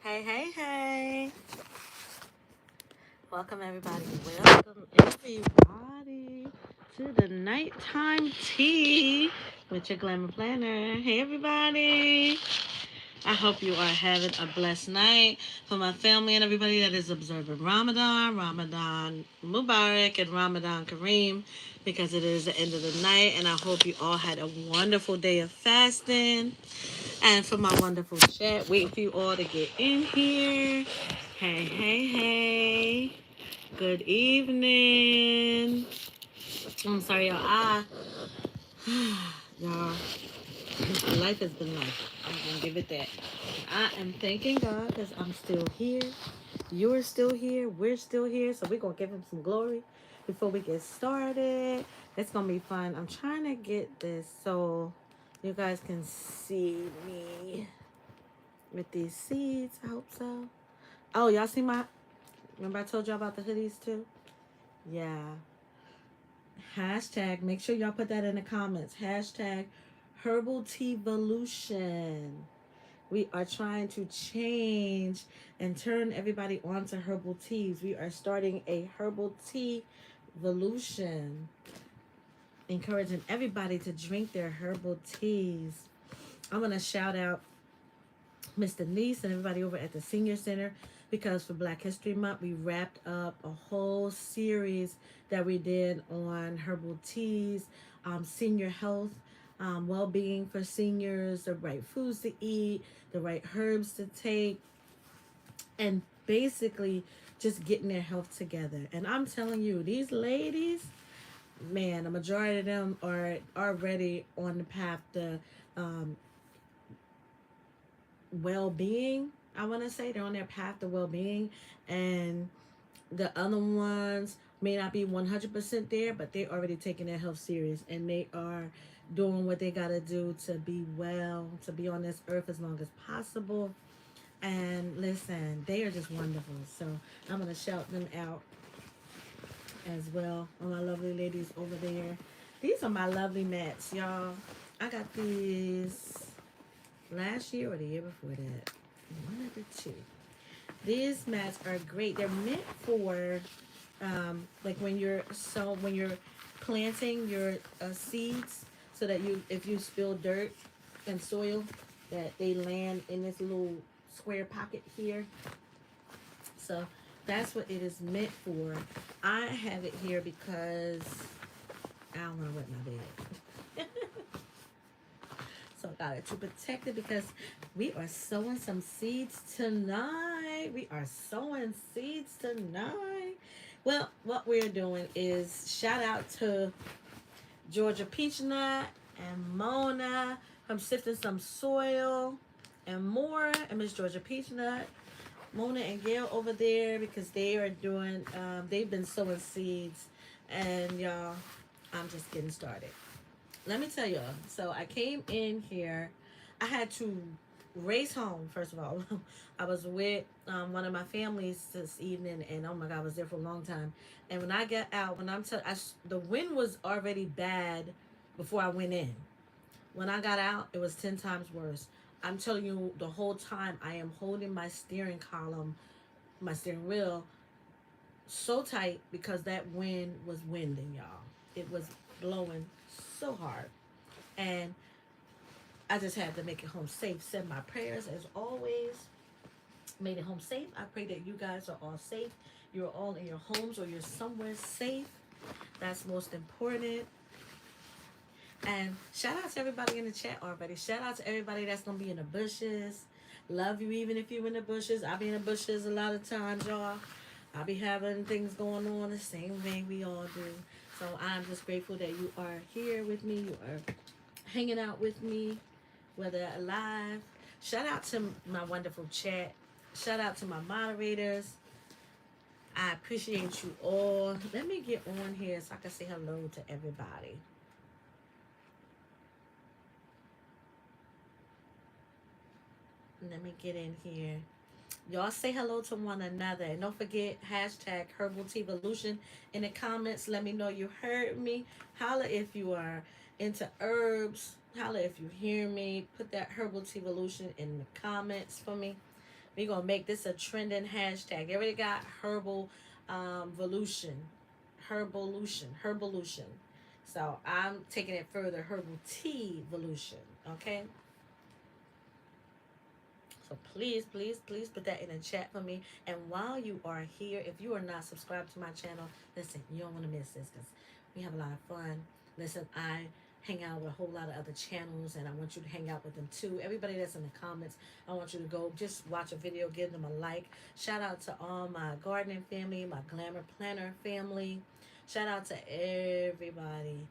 Hey, hey, hey. Welcome, everybody. Welcome, everybody, to the nighttime tea with your glamour planner. Hey, everybody. I hope you are having a blessed night. For my family and everybody that is observing Ramadan, Ramadan Mubarak, and Ramadan Kareem, because it is the end of the night. And I hope you all had a wonderful day of fasting. And for my wonderful chat, waiting for you all to get in here. Hey, hey, hey. Good evening. I'm sorry, y'all. Y'all, life has been life. I'm going to give it that. I am thanking God because I'm still here. You're still here. We're still here. So we're going to give him some glory before we get started. It's going to be fun. I'm trying to get this so you guys can see me with these seeds. I hope so. Oh, y'all see my... Remember I told y'all about the hoodies too? Yeah. Hashtag, make sure y'all put that in the comments. Hashtag Herbal Tea Evolution. We are trying to change and turn everybody onto herbal teas. We are starting a herbal tea evolution, encouraging everybody to drink their herbal teas. I'm going to shout out Miss Denise and everybody over at the Senior Center because for Black History Month, we wrapped up a whole series that we did on herbal teas, senior health, well being for seniors, the right foods to eat, the right herbs to take, and basically just getting their health together. And I'm telling you, these ladies, man, the majority of them are already on the path to um, well-being. I want to say they're on their path to well-being, and the other ones may not be 100% there, but they're already taking their health serious, and they are doing what they got to do to be well, to be on this earth as long as possible. And listen, they are just wonderful. So I'm going to shout them out as well. All my lovely ladies over there. These are my lovely mats, y'all. I got these last year or the year before that. One of the two. These mats are great. They're meant for like when you're planting your seeds, so that you if you spill dirt and soil, that they land in this little square pocket here. So that's what it is meant for. I have it here because I don't want to wet my bed. So I got it to protect it because we are sowing some seeds tonight. We are sowing seeds tonight. Well, what we're doing is shout out to Georgia Peach Nut and Mona from Sifting Some Soil and more, and Miss Georgia Peach Nut, Mona and Gail over there, because they are doing, they've been sowing seeds. And y'all, I'm just getting started. Let me tell y'all. So I came in here. I had to race home, first of all. I was with one of my families this evening, and oh my God, I was there for a long time. And when I got out, when the wind was already bad before I went in. When I got out, it was 10 times worse. I'm telling you, the whole time I am holding my steering column, my steering wheel, so tight because that wind was winding, y'all. It was blowing so hard. And I just had to make it home safe. Said my prayers as always. Made it home safe. I pray that you guys are all safe. You're all in your homes or you're somewhere safe. That's most important. And shout out to everybody in the chat already. Shout out to everybody that's going to be in the bushes. Love you even if you're in the bushes. I be in the bushes a lot of times, y'all. I be having things going on the same way we all do. So I'm just grateful that you are here with me. You are hanging out with me, whether alive. Shout out to my wonderful chat. Shout out to my moderators. I appreciate you all. Let me get on here so I can say hello to everybody. Let me get in here. Y'all say hello to one another. And don't forget, hashtag Herbal Tea Evolution in the comments. Let me know you heard me. Holla if you are into herbs. Holla if you hear me. Put that Herbal Tea Evolution in the comments for me. We're going to make this a trending hashtag. They already got herbal volution. Herbolution. So I'm taking it further. Herbal tea volution. Okay. So please, please, please put that in the chat for me. And while you are here, if you are not subscribed to my channel, listen, you don't want to miss this because we have a lot of fun. Listen, I hang out with a whole lot of other channels, and I want you to hang out with them too. Everybody that's in the comments, I want you to go just watch a video, give them a like. Shout out to all my gardening family, my glamour planner family. Shout out to everybody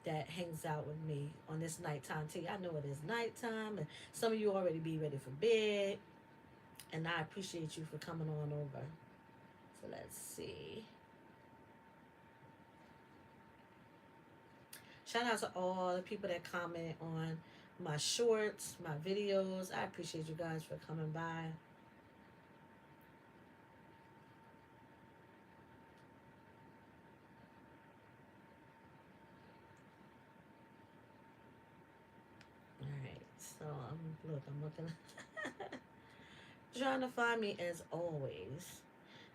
that hangs out with me on this nighttime tea. I know it is nighttime, and some of you already be ready for bed, and I appreciate you for coming on over. So let's see. Shout out to all the people that comment on my shorts, my videos. I appreciate you guys for coming by. So I'm looking, trying to find me as always.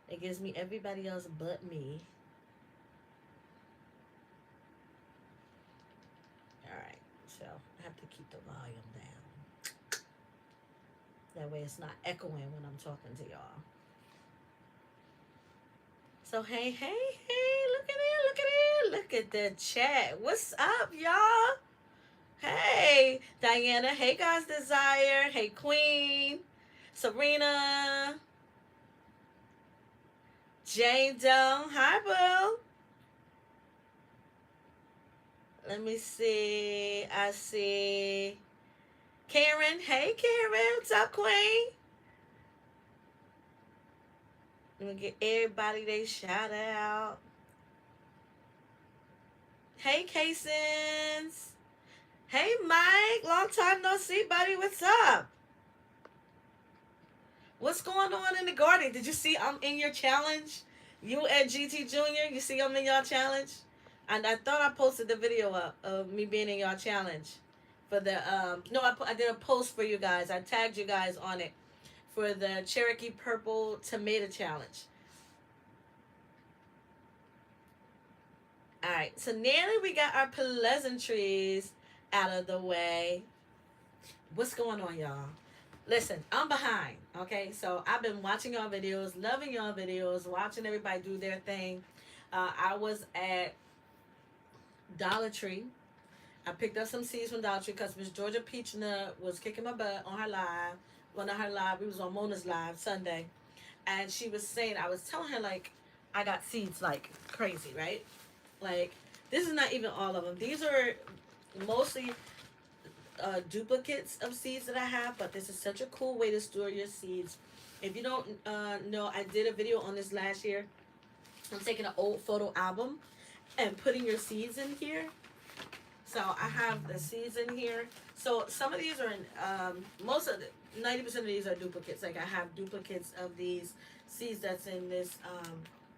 It gives me everybody else but me. All right, so I have to keep the volume down. That way it's not echoing when I'm talking to y'all. So hey, look at it, look at the chat. What's up, y'all? Hey, Diana. Hey, God's Desire. Hey, Queen. Serena. Jane Doe. Hi, boo. Let me see. I see Karen. Hey, Karen. What's up, Queen? Let me get everybody they shout out. Hey, Casons. Hey, Mike. Long time no see, buddy. What's up? What's going on in the garden? Did you see I'm in your challenge? You and GT Jr., you see I'm in your challenge? And I thought I posted the video up of me being in your challenge. For the, no, I did a post for you guys. I tagged you guys on it for the Cherokee Purple Tomato Challenge. All right, so nearly we got our pleasantries out of the way. What's going on, y'all? Listen, I'm behind, okay? So I've been watching y'all videos, loving y'all videos, watching everybody do their thing. I was at Dollar Tree. I picked up some seeds from Dollar Tree because Miss Georgia Peachna was kicking my butt on her live. Well, not her live, we was on Mona's live Sunday. And she was saying, I was telling her, like, I got seeds like crazy, right? Like, this is not even all of them. These are mostly duplicates of seeds that I have, but this is such a cool way to store your seeds. If you don't know, I did a video on this last year. I'm taking an old photo album and putting your seeds in here. So I have the seeds in here. So some of these are in, most of the, 90% of these are duplicates. Like I have duplicates of these seeds that's in this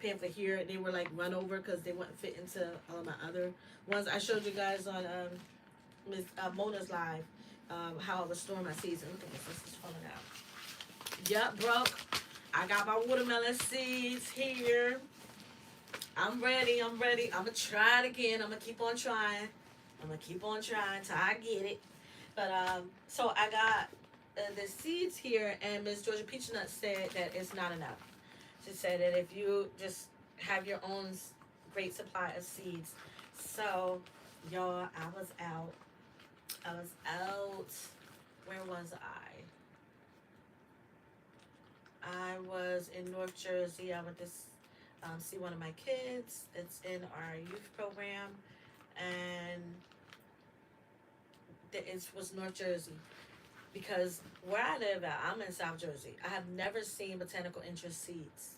pamphlet here. They were like run over because they wouldn't fit into all of my other ones. I showed you guys on Ms. Mona's live how I was storing my seeds. And look at this is falling out. Yup, broke. I got my watermelon seeds here. I'm ready. I'm going to try it again. I'm going to keep on trying. Till I get it. But, so I got the seeds here, and Miss Georgia Peachnut said that it's not enough. She said that if you just have your own great supply of seeds. So, y'all, I was out. Where was I was in North Jersey. I went to see one of my kids. It's in our youth program. And it was North Jersey. Because where I live at, I'm in South Jersey. I have never seen botanical interest seeds.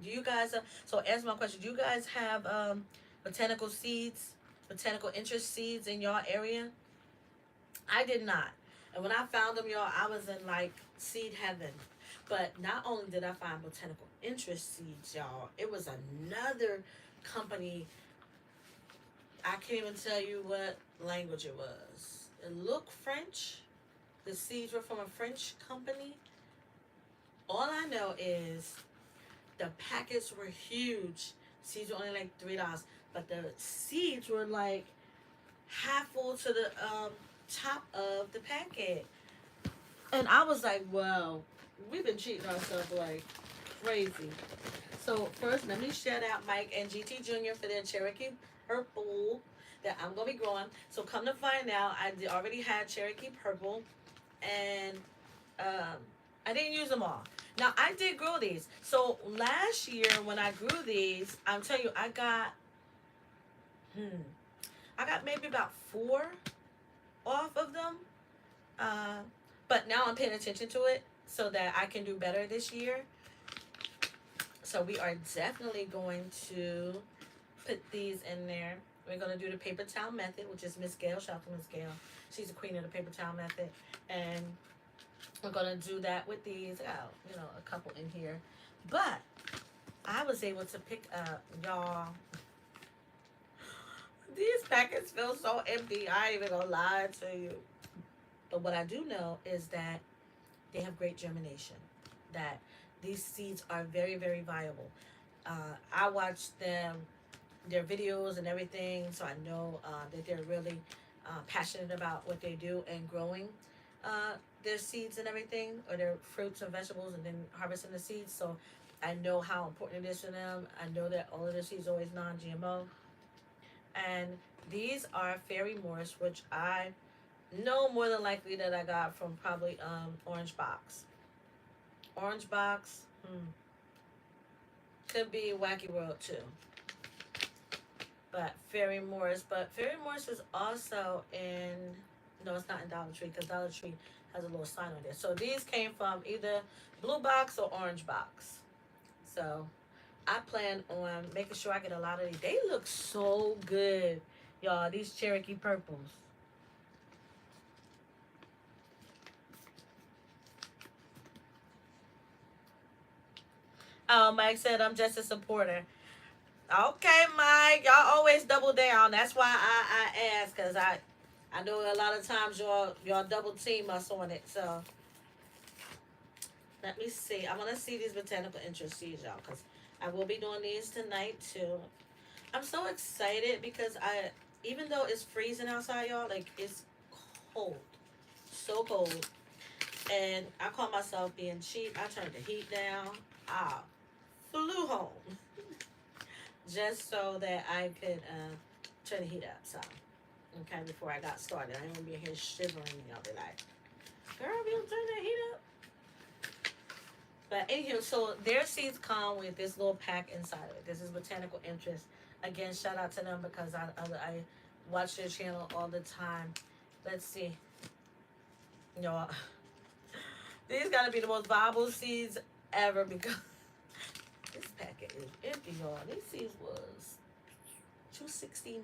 Do you guys, so answer my question, do you guys have botanical interest seeds in your area? I did not. And when I found them, y'all, I was in like seed heaven. But not only did I find botanical interest seeds, y'all, it was another company. I can't even tell you what language it was. It looked French. The seeds were from a French company. All I know is the packets were huge. Seeds were only like $3, but the seeds were like half full to the top of the packet. And I was like, "Wow, we've been cheating ourselves like crazy." So first, let me shout out Mike and GT Jr. for their Cherokee Purple that I'm gonna be growing. So come to find out, already had Cherokee Purple, and um, I didn't use them all. Now I did grow these. So last year when I grew these, I'm telling you, hmm, I got maybe about four off of them. Uh, but now I'm paying attention to it so that I can do better this year. So we are definitely going to put these in there. We're going to do the paper towel method, which is Miss Gail. Shout out to Miss Gail. She's the queen of the paper towel method. And we're going to do that with these. Oh, a couple in here. But I was able to pick up, y'all. These packets feel so empty. I ain't even going to lie to you. But what I do know is that they have great germination. That these seeds are very, very viable. I watched their videos and everything, so I know that they're really passionate about what they do and growing their seeds and everything, or their fruits and vegetables, and then harvesting the seeds. So I know how important it is to them. I know that all of their seeds are always non-GMO. And these are Fairy Morse, which I know more than likely that I got from probably Orange Box. Orange Box, could be Wacky World too. But Fairy Morse is also in, no, it's not in Dollar Tree, because Dollar Tree has a little sign on there. So these came from either Blue Box or Orange Box. So I plan on making sure I get a lot of these. They look so good, y'all, these Cherokee Purples. Oh, Mike said I'm just a supporter. Okay, Mike, y'all always double down. That's why I ask, because I know a lot of times y'all double team us on it. So let me see. I want to see these botanical interest seeds, y'all, because I will be doing these tonight too. I'm so excited because even though it's freezing outside, y'all, like it's cold, so cold, and I call myself being cheap. I turned the heat down. I flew home just so that I could turn the heat up. So, okay, before I got started, I ain't gonna be here shivering. Y'all be like, "Girl, you don't turn that heat up." But anywho, so their seeds come with this little pack inside of it. This is Botanical Interest. Again, shout out to them because I watch their channel all the time. Let's see. Y'all, these gotta be the most viable seeds ever because this packet is empty, y'all. These seeds was $2.69.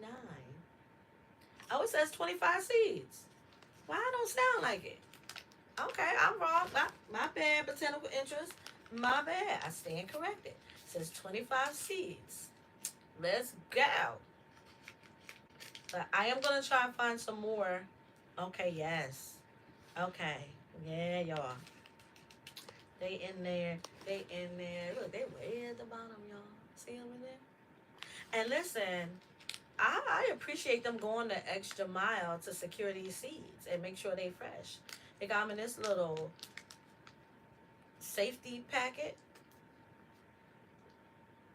Oh, it says 25 seeds. Why I don't sound like it? Okay, I'm wrong. My bad, Botanical Interest. My bad. I stand corrected. It says 25 seeds. Let's go. But I am going to try and find some more. Okay, yes. Okay. Yeah, y'all. They in there. They in there. Look, they way at the bottom, y'all. See them in there? And listen, I appreciate them going the extra mile to secure these seeds and make sure they fresh. They got them in this little safety packet.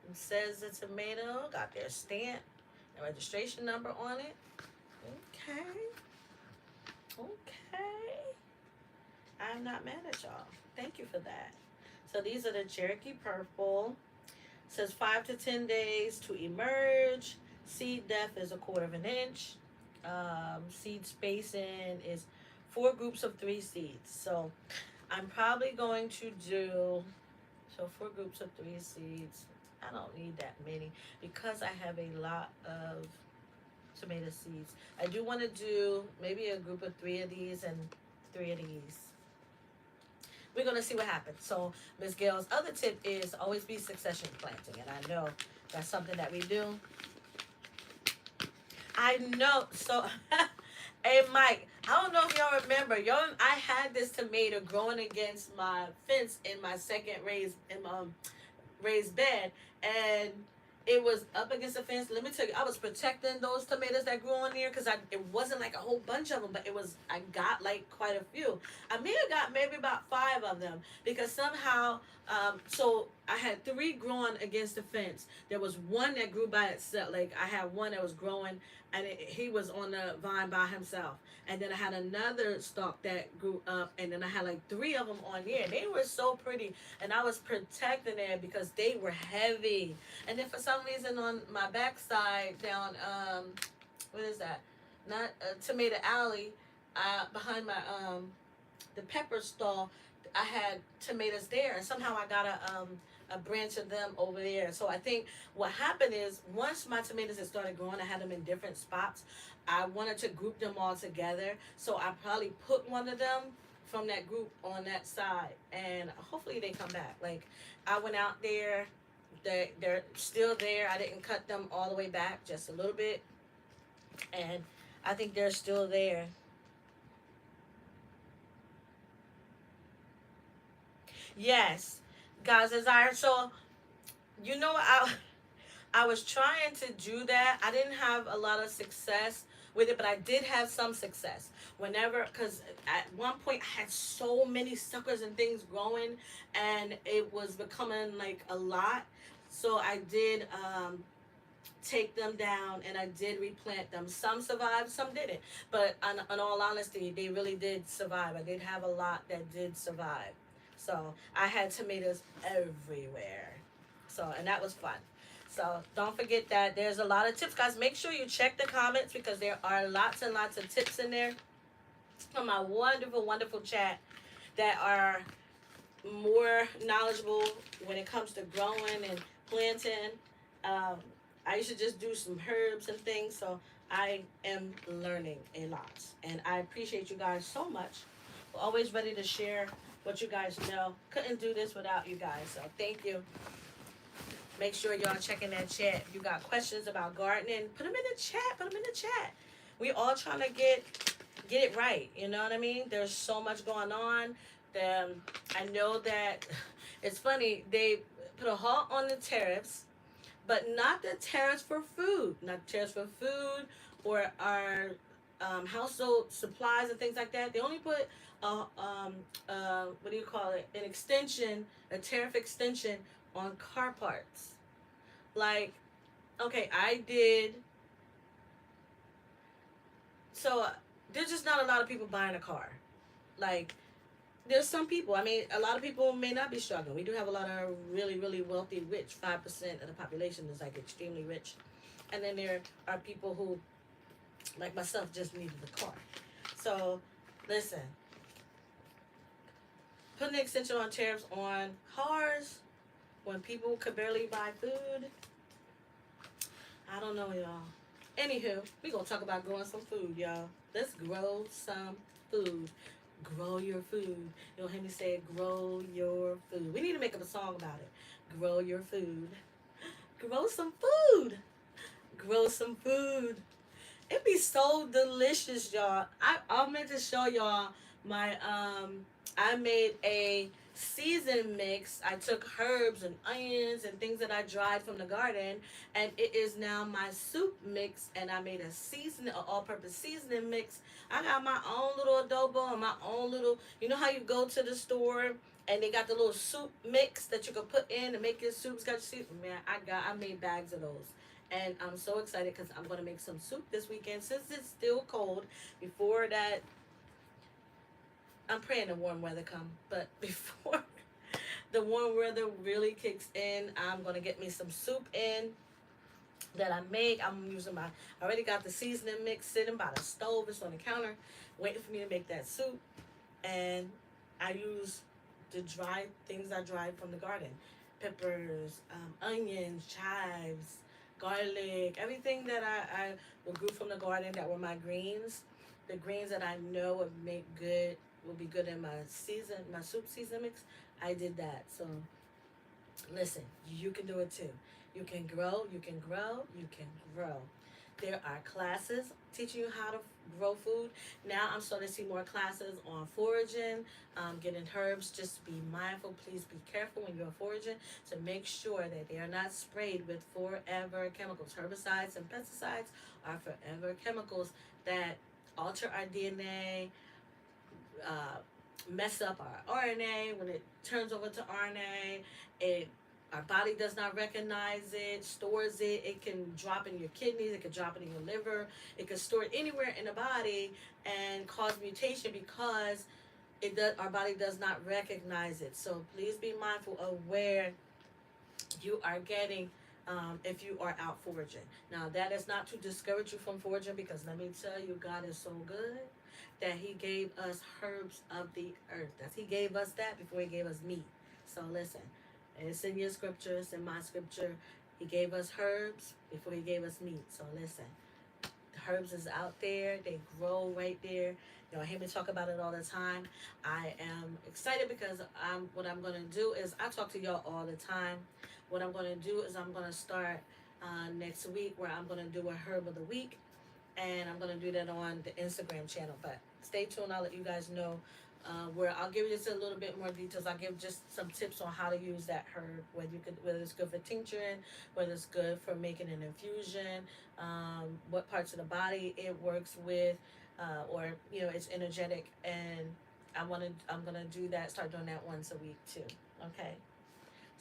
It says the tomato, got their stamp and registration number on it. Okay. Okay. I'm not mad at y'all. Thank you for that. So these are the Cherokee Purple. It says 5 to 10 days to emerge. Seed depth is 1/4 of an inch. Seed spacing is 4 groups of 3 seeds. So I'm probably going to do 4 groups of 3 seeds. I don't need that many because I have a lot of tomato seeds. I do want to do maybe a group of 3 of these and 3 of these. We're going to see what happens. So Miss Gail's other tip is always be succession planting. And I know that's something that we do. I know. So, hey, Mike, I don't know if y'all remember. I had this tomato growing against my fence in my second raised bed, and it was up against the fence. Let me tell you, I was protecting those tomatoes that grew on there because it wasn't like a whole bunch of them, but I got like quite a few. I may have got maybe about five of them because somehow, so I had three growing against the fence. There was one that grew by itself. Like I had one that was growing, and he was on the vine by himself. And then I had another stalk that grew up, and then I had like three of them on there. They were so pretty, and I was protecting them because they were heavy. And then for some reason on my backside down, what is that? Not Tomato Alley, behind my the pepper stall, I had tomatoes there, and somehow I got a branch of them over there. So I think what happened is once my tomatoes had started growing, I had them in different spots. I wanted to group them all together, so I probably put one of them from that group on that side, and hopefully they come back. Like I went out there, they're still there. I didn't cut them all the way back, just a little bit, and I think they're still there. Yes, God's desire. So you know, I was trying to do that. I didn't have a lot of success with it, but I did have some success. Whenever, because at one point I had so many suckers and things growing, and it was becoming like a lot. So I did take them down, and I did replant them. Some survived, some didn't. But in all honesty, they really did survive. I did have a lot that did survive. So I had tomatoes everywhere. So, and that was fun. So don't forget that there's a lot of tips, guys. Make sure you check the comments because there are lots and lots of tips in there from my wonderful, wonderful chat that are more knowledgeable when it comes to growing and planting. Um, I used to just do some herbs and things, so I am learning a lot. And I appreciate you guys so much. We're always ready to share what you guys know. Couldn't do this without you guys, so thank you. Make sure y'all checking that chat. If you got questions about gardening, put them in the chat. Put them in the chat. We all trying to get it right. You know what I mean? There's so much going on. I know that it's funny. They put a halt on the tariffs, but not the tariffs for food. Not the tariffs for food or our household supplies and things like that. They only put what do you call it? An extension, a tariff extension on car parts. Like, okay, I did. So there's just not a lot of people buying a car. Like, there's some people. I mean, a lot of people may not be struggling. We do have a lot of really, really wealthy, rich. 5% of the population is like extremely rich, and then there are people who, like myself, just needed the car. So, listen, putting the extension on tariffs on cars when people could barely buy food. I don't know, y'all. Anywho, we gonna talk about growing some food, y'all. Let's grow some food. Grow your food. You'll hear me say, grow your food. We need to make up a song about it. Grow your food. Grow some food. Grow some food. It'd be so delicious, y'all. I meant to show y'all my I made a season mix. I took herbs and onions and things that I dried from the garden, and it is now my soup mix. And I made an all-purpose seasoning mix. I got my own little adobo and my own little. You know how you go to the store and they got the little soup mix that you can put in and make your soups. Got your soup, man. I made bags of those. And I'm so excited because I'm going to make some soup this weekend since it's still cold. Before that, I'm praying the warm weather come. But before the warm weather really kicks in, I'm going to get me some soup in that I make. I already got the seasoning mix sitting by the stove. It's on the counter waiting for me to make that soup. And I use the dried things I dried from the garden. Peppers, onions, chives, garlic, everything that I grew from the garden that were my greens. The greens that I know would be good in my soup season mix. I did that. So listen, you can do it too. You can grow, you can grow, you can grow. There are classes teaching you how to grow food. Now I'm starting to see more classes on foraging, getting herbs. Just be mindful. Please be careful when you're foraging to make sure that they are not sprayed with forever chemicals. Herbicides and pesticides are forever chemicals that alter our DNA, uh, mess up our RNA. When it turns over to RNA, it our body does not recognize it, stores it. It can drop in your kidneys. It can drop it in your liver. It can store it anywhere in the body and cause mutation because it does. Our body does not recognize it. So please be mindful of where you are getting if you are out foraging. Now, that is not to discourage you from foraging because let me tell you, God is so good that He gave us herbs of the earth. That He gave us that before He gave us meat. So, listen, it's in your scripture, it's in my scripture. He gave us herbs before He gave us meat. So, listen, the herbs is out there, they grow right there. Y'all hear me talk about it all the time. I am excited because what I'm going to do is I talk to y'all all the time. What I'm going to do is I'm going to start next week where I'm going to do a herb of the week, and I'm going to do that on the Instagram channel. But stay tuned. I'll let you guys know where I'll give you just a little bit more details. I'll give just some tips on how to use that herb, whether it's good for tincturing, whether it's good for making an infusion, what parts of the body it works with, or it's energetic. And I'm gonna do that. Start doing that once a week too. Okay.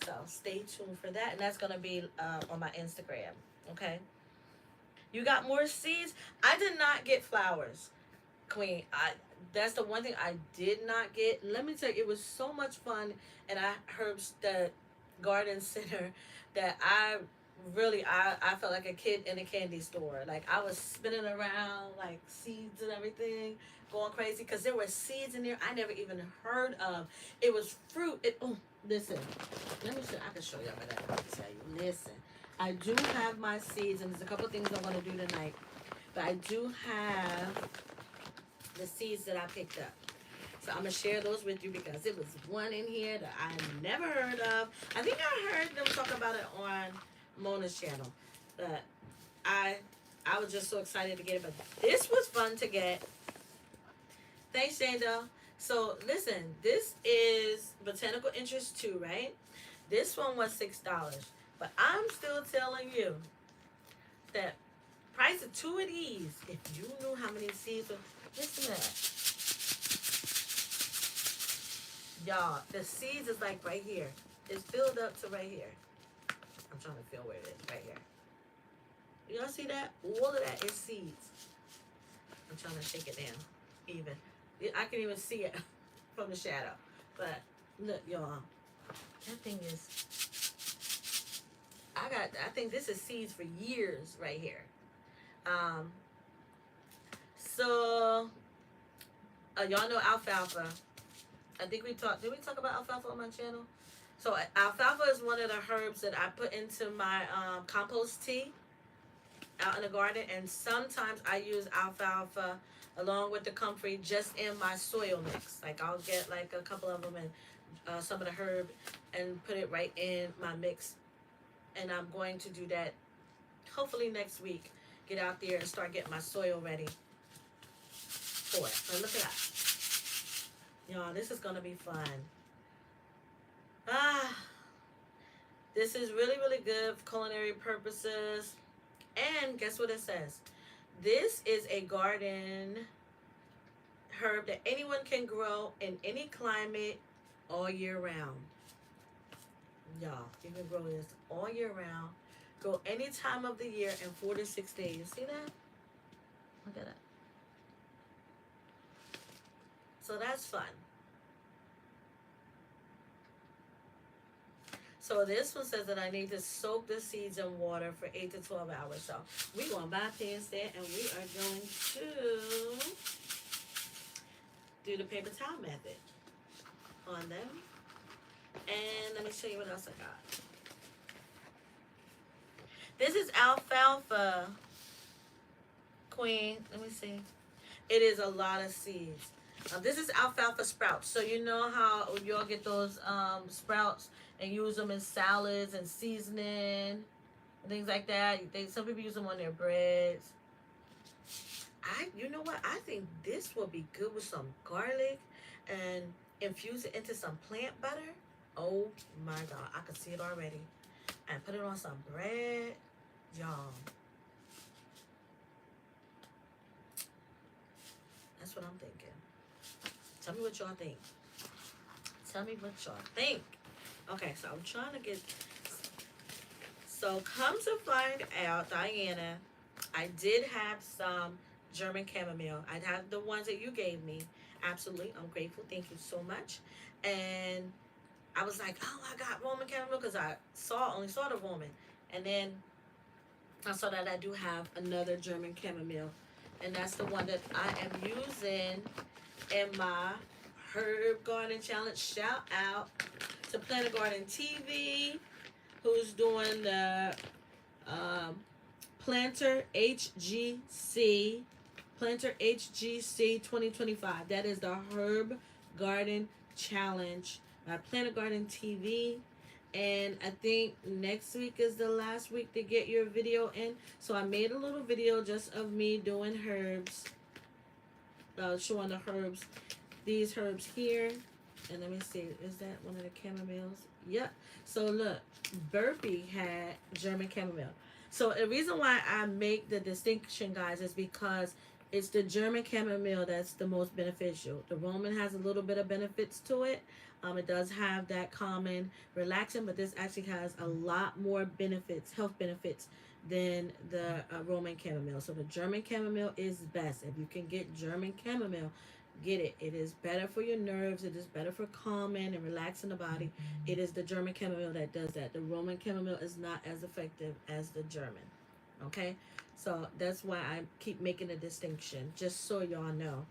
So stay tuned for that, and that's gonna be on my Instagram. Okay. You got more seeds. I did not get flowers, Queen. That's the one thing I did not get. Let me tell you, it was so much fun, and I herbs the garden center that I felt like a kid in a candy store. Like I was spinning around like seeds and everything, going crazy because there were seeds in there I never even heard of. It was fruit. Listen, let me show. I can show y'all what I want to tell you. Listen, I do have my seeds, and there's a couple things I'm going to do tonight. But I do have the seeds that I picked up. So I'm going to share those with you because it was one in here that I never heard of. I think I heard them talk about it on Mona's channel. But I was just so excited to get it. But this was fun to get. Thanks, Shanda. So listen, this is Botanical Interest 2, right? This one was $6. But I'm still telling you that price of two of these, if you knew how many seeds were, listen to that. Y'all, the seeds is like right here. It's filled up to right here. I'm trying to feel where it is, right here. Y'all see that? All of that is seeds. I'm trying to shake it down, even. I can even see it from the shadow. But look, y'all, that thing is, I think this is seeds for years right here. So y'all know alfalfa. I think did we talk about alfalfa on my channel? So alfalfa is one of the herbs that I put into my compost tea out in the garden, and sometimes I use alfalfa along with the comfrey just in my soil mix. Like I'll get like a couple of them and some of the herb and put it right in my mix. And I'm going to do that hopefully next week. Get out there and start getting my soil ready for it. So look at that. Y'all, this is going to be fun. This is really, really good for culinary purposes. And guess what it says? This is a garden herb that anyone can grow in any climate all year round. Y'all, you can grow this all year round. Grow any time of the year in 4 to 6 days. See that? Look at that. So that's fun. So this one says that I need to soak the seeds in water for 8 to 12 hours. So we're going to bypass that, and we are going to do the paper towel method on them. And let me show you what else I got. This is alfalfa, Queen. Let me see. It is a lot of seeds. This is alfalfa sprouts. So you know how y'all get those sprouts and use them in salads and seasoning. things like that. Some people use them on their breads. You know what? I think this will be good with some garlic and infuse it into some plant butter. Oh my God, I can see it already. And put it on some bread, y'all. That's what I'm thinking. Tell me what y'all think. Tell me what y'all think. Okay, so I'm trying to get. So come to find out, Diana, I did have some German chamomile. I had the ones that you gave me. Absolutely, I'm grateful. Thank you so much. And I was like, oh, I got Roman chamomile because I only saw the Roman, and then I saw that I do have another German chamomile, and that's the one that I am using in my herb garden challenge. Shout out to Planet Garden TV, who's doing the um, Planter HGC, Planter HGC 2025. That is the Herb Garden Challenge by Planet Garden TV. And I think next week is the last week to get your video in. So I made a little video just of me doing herbs, showing the herbs, these herbs here. And let me see, is that one of the chamomiles? Yep. So look, Burpee had German chamomile. So the reason why I make the distinction, guys, is because it's the German chamomile that's the most beneficial. The Roman has a little bit of benefits to it. It does have that calming, relaxing, but this actually has a lot more benefits, health benefits, than the Roman chamomile. So the German chamomile is best. If you can get German chamomile, get it. It is better for your nerves. It is better for calming and relaxing the body. It is the German chamomile that does that. The Roman chamomile is not as effective as the German. Okay? So that's why I keep making a distinction, just so y'all know.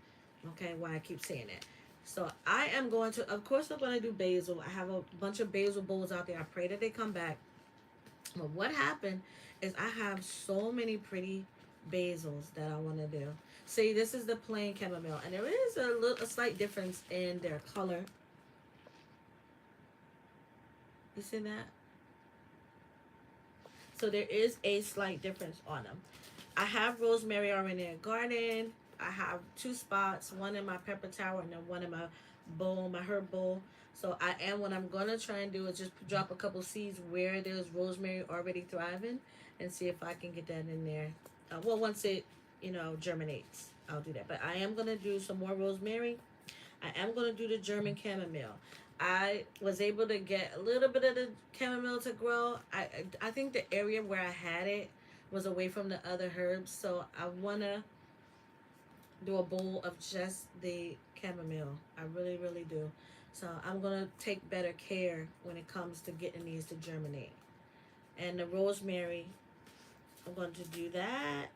Okay? Why I keep saying that. So I am going to, of course, I'm going to do basil. I have a bunch of basil bowls out there. I pray that they come back. But what happened is I have so many pretty basils that I want to do. See, this is the plain chamomile, and there is a slight difference in their color. You see that? So there is a slight difference on them. I have rosemary already in the garden. I have 2 spots, one in my pepper tower and then one in my bowl, my herb bowl. So what I'm going to try and do is just drop a couple seeds where there's rosemary already thriving and see if I can get that in there. Well, once it, germinates, I'll do that. But I am going to do some more rosemary. I am going to do the German chamomile. I was able to get a little bit of the chamomile to grow. I think the area where I had it was away from the other herbs, so I want to do a bowl of just the chamomile. I really, really do. So I'm going to take better care when it comes to getting these to germinate. And the rosemary, I'm going to do that.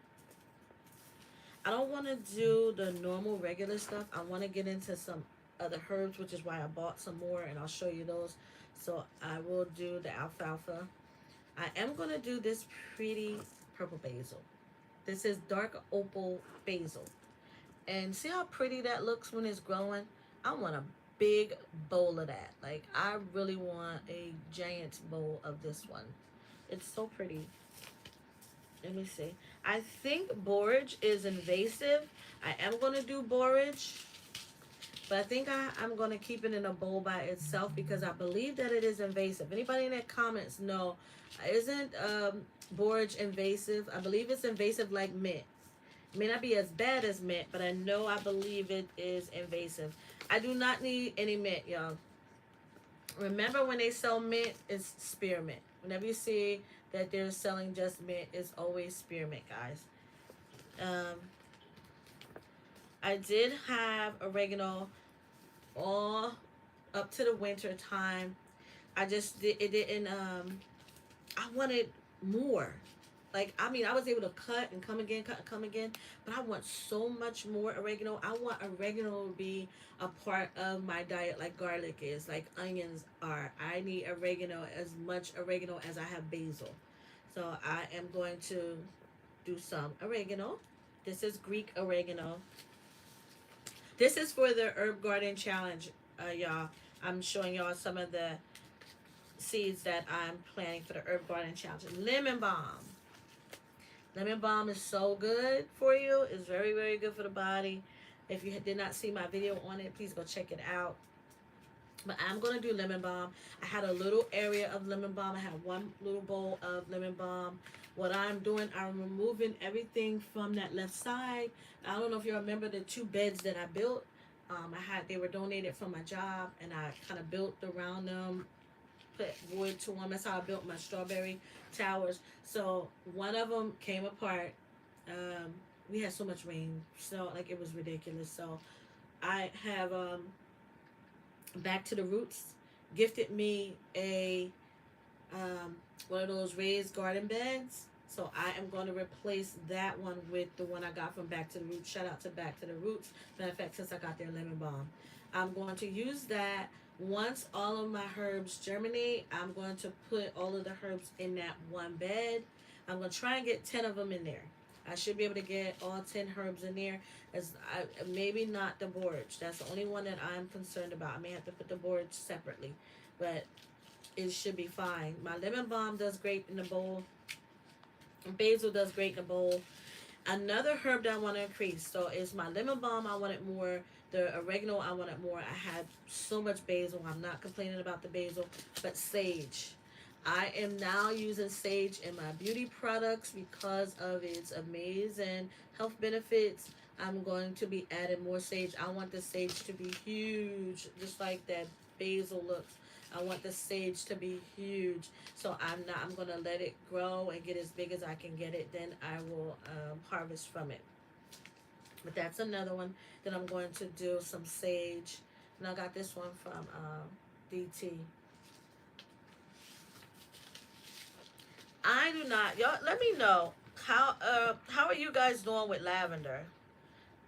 I don't want to do the normal regular stuff. I want to get into some other herbs, which is why I bought some more, and I'll show you those. So I will do the alfalfa. I am going to do this pretty purple basil. This is dark opal basil. And see how pretty that looks when it's growing? I want a big bowl of that. Like, I really want a giant bowl of this one. It's so pretty. Let me see. I think borage is invasive. I am going to do borage. But I think I'm going to keep it in a bowl by itself because I believe that it is invasive. Anybody in the comments know, isn't borage invasive? I believe it's invasive like mint. It may not be as bad as mint, but I believe it is invasive. I do not need any mint, y'all. Remember, when they sell mint, it's spearmint. Whenever you see that they're selling just mint, it's always spearmint, guys. I did have oregano all up to the winter time. I didn't, I wanted more. Like, I mean, I was able to cut and come again, but I want so much more oregano. I want oregano to be a part of my diet like garlic is, like onions are. I need oregano, as much oregano as I have basil. So I am going to do some oregano. This is Greek oregano. This is for the Herb Garden Challenge, y'all. I'm showing y'all some of the seeds that I'm planning for the Herb Garden Challenge. Lemon balm. Lemon balm is so good for you. It's very, very good for the body. If you did not see my video on it, please go check it out. But I'm going to do lemon balm. I had a little area of lemon balm. I had one little bowl of lemon balm. What I'm doing, I'm removing everything from that left side. I don't know if you remember the two beds that I built. They were donated from my job, and I kind of built around them, put wood to them. That's how I built my strawberry towers. So one of them came apart. We had so much rain, so like it was ridiculous. So I have Back to the Roots gifted me a one of those raised garden beds. So I am going to replace that one with the one I got from Back to the Roots. Shout out to Back to the Roots. Matter of fact, since I got their lemon balm, I'm going to use that. Once all of my herbs germinate, I'm going to put all of the herbs in that one bed. I'm going to try and get 10 of them in there. I should be able to get all 10 herbs in there. Maybe not the borage. That's the only one that I'm concerned about. I may have to put the borage separately, but it should be fine. My lemon balm does great in the bowl. Basil does great in the bowl. Another herb that I want to increase, so is my lemon balm. I want it more. The oregano, I want it more. I had so much basil. I'm not complaining about the basil, but sage. I am now using sage in my beauty products because of its amazing health benefits. I'm going to be adding more sage. I want the sage to be huge, just like that basil looks. I want the sage to be huge. So I'm gonna let it grow and get as big as I can get it. Then I will harvest from it. But that's another one that I'm going to do, some sage. And I got this one from DT. I do not. Y'all, let me know how are you guys doing with lavender?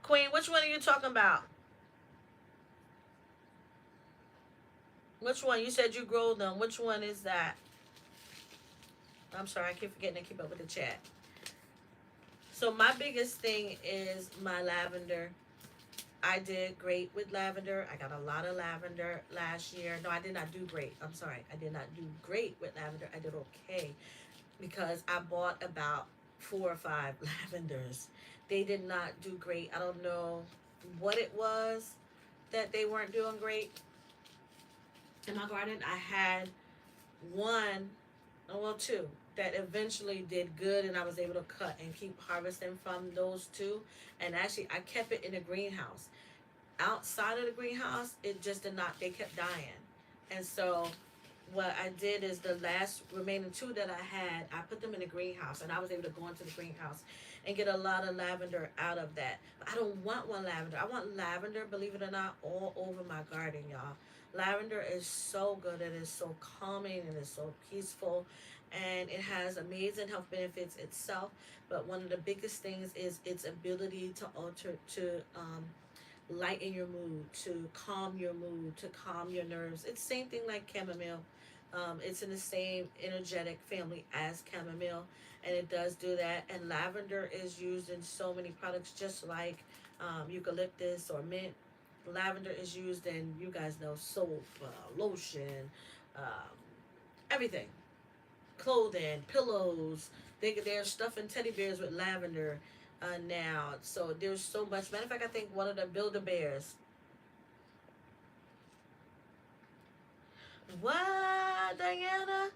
Queen, which one are you talking about? Which one? You said you grow them. Which one is that? I'm sorry, I keep forgetting to keep up with the chat. So my biggest thing is my lavender. I did great with lavender. I got a lot of lavender last year. No, I did not do great. I'm sorry. I did not do great with lavender. I did okay because I bought about 4 or 5 lavenders. They did not do great. I don't know what it was that they weren't doing great. In my garden, I had one, well, 2 that eventually did good, and I was able to cut and keep harvesting from those 2. And actually, I kept it in the greenhouse. Outside of the greenhouse, it just did not, they kept dying. And so what I did is the last remaining 2 that I had, I put them in the greenhouse, and I was able to go into the greenhouse and get a lot of lavender out of that. But I don't want one lavender. I want lavender, believe it or not, all over my garden, y'all. Lavender is so good. It is so calming. It is so peaceful. And it has amazing health benefits itself. But one of the biggest things is its ability to alter, to lighten your mood, to calm your mood, to calm your nerves. It's the same thing like chamomile. It's in the same energetic family as chamomile, and it does do that. And lavender is used in so many products, just like eucalyptus or mint. Lavender is used in, you guys know, soap, lotion, um, everything, clothing, pillows. They're stuffing teddy bears with lavender now. So there's so much. Matter of fact, I think one of the Build-A-Bears. What, Diana?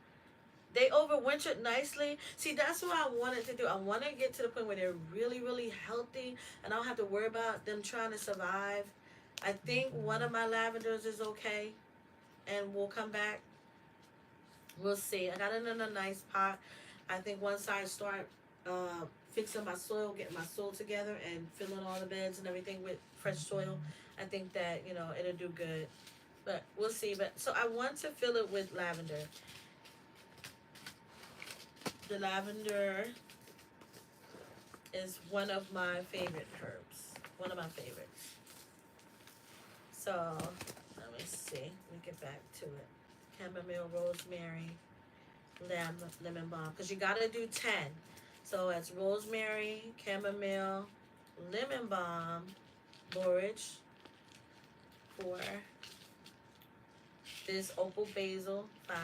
They overwintered nicely. See, that's what I wanted to do. I want to get to the point where they're really, really healthy, and I don't have to worry about them trying to survive. I think one of my lavenders is okay, and will come back. We'll see. I got it in a nice pot. I think once I start fixing my soil, getting my soil together, and filling all the beds and everything with fresh soil, I think that, it'll do good. But we'll see. But so I want to fill it with lavender. The lavender is one of my favorite herbs. One of my favorites. So let me see. Let me get back to it. Chamomile, rosemary, lemon balm. Because you got to do 10. So it's rosemary, chamomile, lemon balm, borage, 4, This opal basil, 5.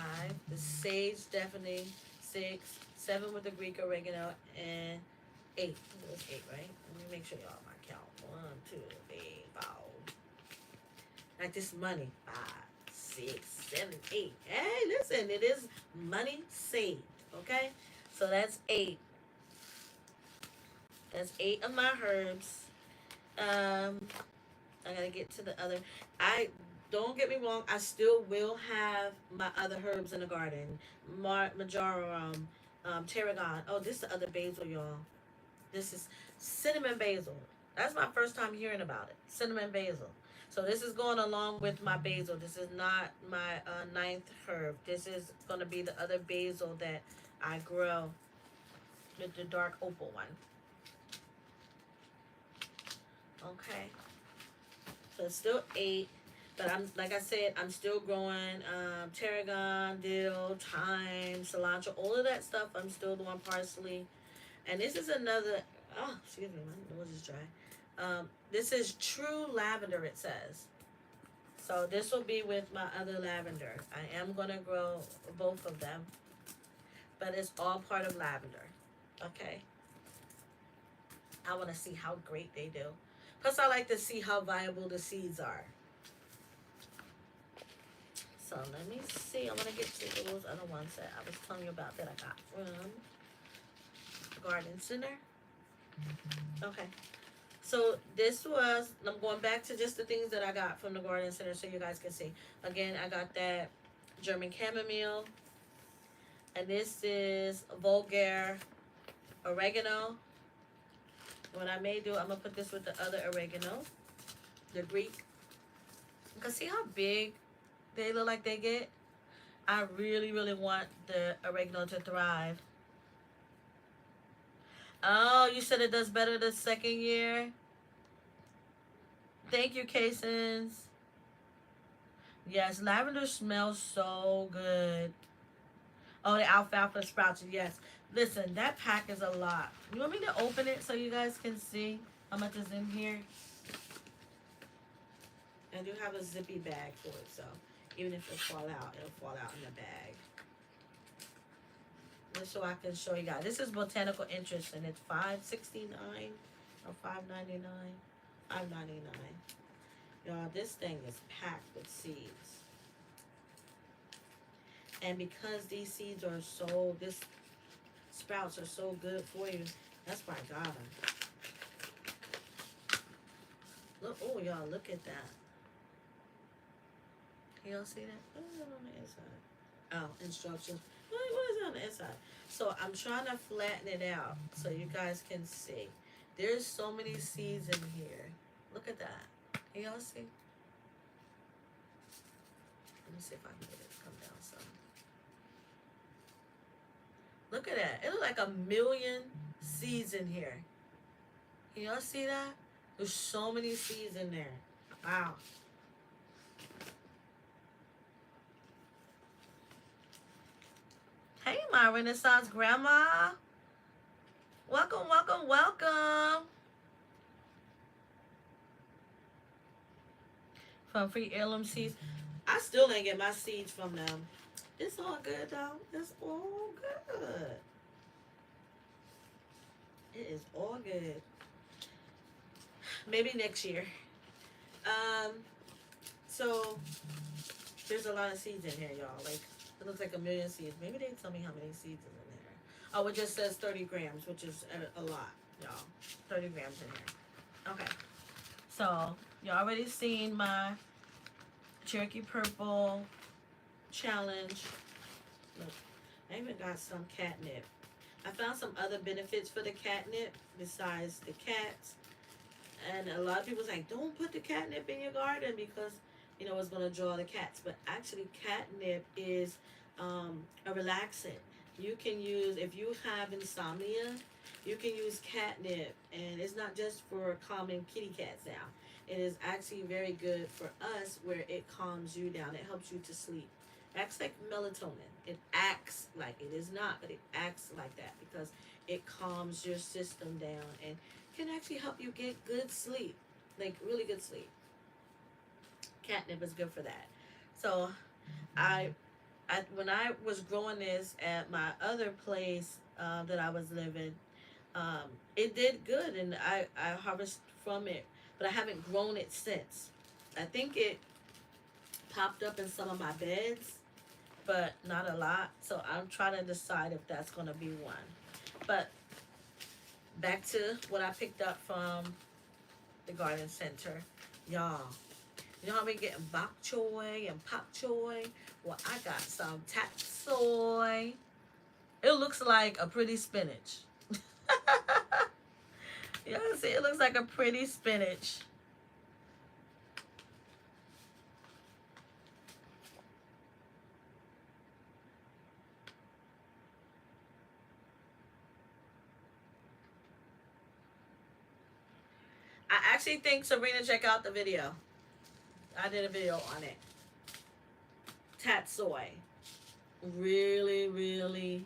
The sage definitely 6. 7 with the Greek oregano, and 8. It was 8, right? Let me make sure y'all my count. 1, 2, 3, 4. Like this money. 5, 6, 7, 8. Hey, listen, it is money saved. Okay? So that's 8. That's 8 of my herbs. I gotta get to the other. I don't get me wrong. I still will have my other herbs in the garden. Marjoram, tarragon. Oh, this is the other basil, y'all. This is cinnamon basil. That's my first time hearing about it. Cinnamon basil. So this is going along with my basil. This is not my ninth herb. This is gonna be the other basil that I grow, with the dark opal one. Okay. So it's still 8, but I'm like I said, I'm still growing tarragon, dill, thyme, cilantro, all of that stuff. I'm still doing parsley, and this is another. Oh, excuse me, my nose is dry. This is true lavender. It says. So this will be with my other lavender. I am gonna grow both of them, but it's all part of lavender. Okay. I want to see how great they do. Plus, I like to see how viable the seeds are. So let me see. I want to get to those other ones that I was telling you about that I got from Garden Center. Okay. So this was, I'm going back to just the things that I got from the Garden Center so you guys can see. Again, I got that German chamomile. And this is Vulgar oregano. What I may do, I'm going to put this with the other oregano, the Greek. You can see how big they look like they get. I really, really want the oregano to thrive. Oh, you said it does better the second year? Thank you, Casons. Yes, lavender smells so good. Oh, the alfalfa sprouts, yes. Listen, that pack is a lot. You want me to open it so you guys can see how much is in here? I do have a zippy bag for it, so even if it fall out, it'll fall out in the bag. Just so I can show you guys. This is Botanical Interest, and it's $5.69 or $5.99. $5.99. Y'all, this thing is packed with seeds. And because these seeds are so, this sprouts are so good for you, that's why I got them. Look, oh y'all, look at that. Can y'all see that? What is it on the inside? Oh, instructions. What is it on the inside? So I'm trying to flatten it out so you guys can see. There's so many seeds in here. Look at that. Can y'all see? Let me see if I can get it to come down some. Look at that. It looks like 1,000,000 seeds in here. Can y'all see that? There's so many seeds in there. Wow. Hey, my Renaissance Grandma. Welcome, welcome, welcome. From Free Heirloom Seeds. I still ain't get my seeds from them. It's all good, though. It's all good. It is all good. Maybe next year. So there's a lot of seeds in here, y'all. Like, it looks like 1,000,000 seeds. Maybe they tell me how many seeds is in there. Oh, it just says 30 grams, which is a lot, y'all. 30 grams in here. Okay. So, you already seen my Cherokee Purple challenge. Look, I even got some catnip. I found some other benefits for the catnip besides the cats. And a lot of people's like, don't put the catnip in your garden because, you know, it's going to draw the cats. But actually, catnip is a relaxant. You can use, if you have insomnia, you can use catnip. And it's not just for calming kitty cats down. It is actually very good for us where it calms you down. It helps you to sleep. It acts like melatonin. It acts like it is not, but it acts like that because it calms your system down and can actually help you get good sleep, like really good sleep. Catnip is good for that. So I, when I was growing this at my other place that I was living, um, it did good, and I harvest from it, but I haven't grown it since. I think it popped up in some of my beds, but not a lot. So I'm trying to decide if that's gonna be one. But back to what I picked up from the garden center, y'all. You know how we getting bok choy and pak choy? Well, I got some tatsoi. It looks like a pretty spinach. You know, see, it looks like a pretty spinach. I actually think Sabrina, check out the video. I did a video on it. Tatsoi. Really, really,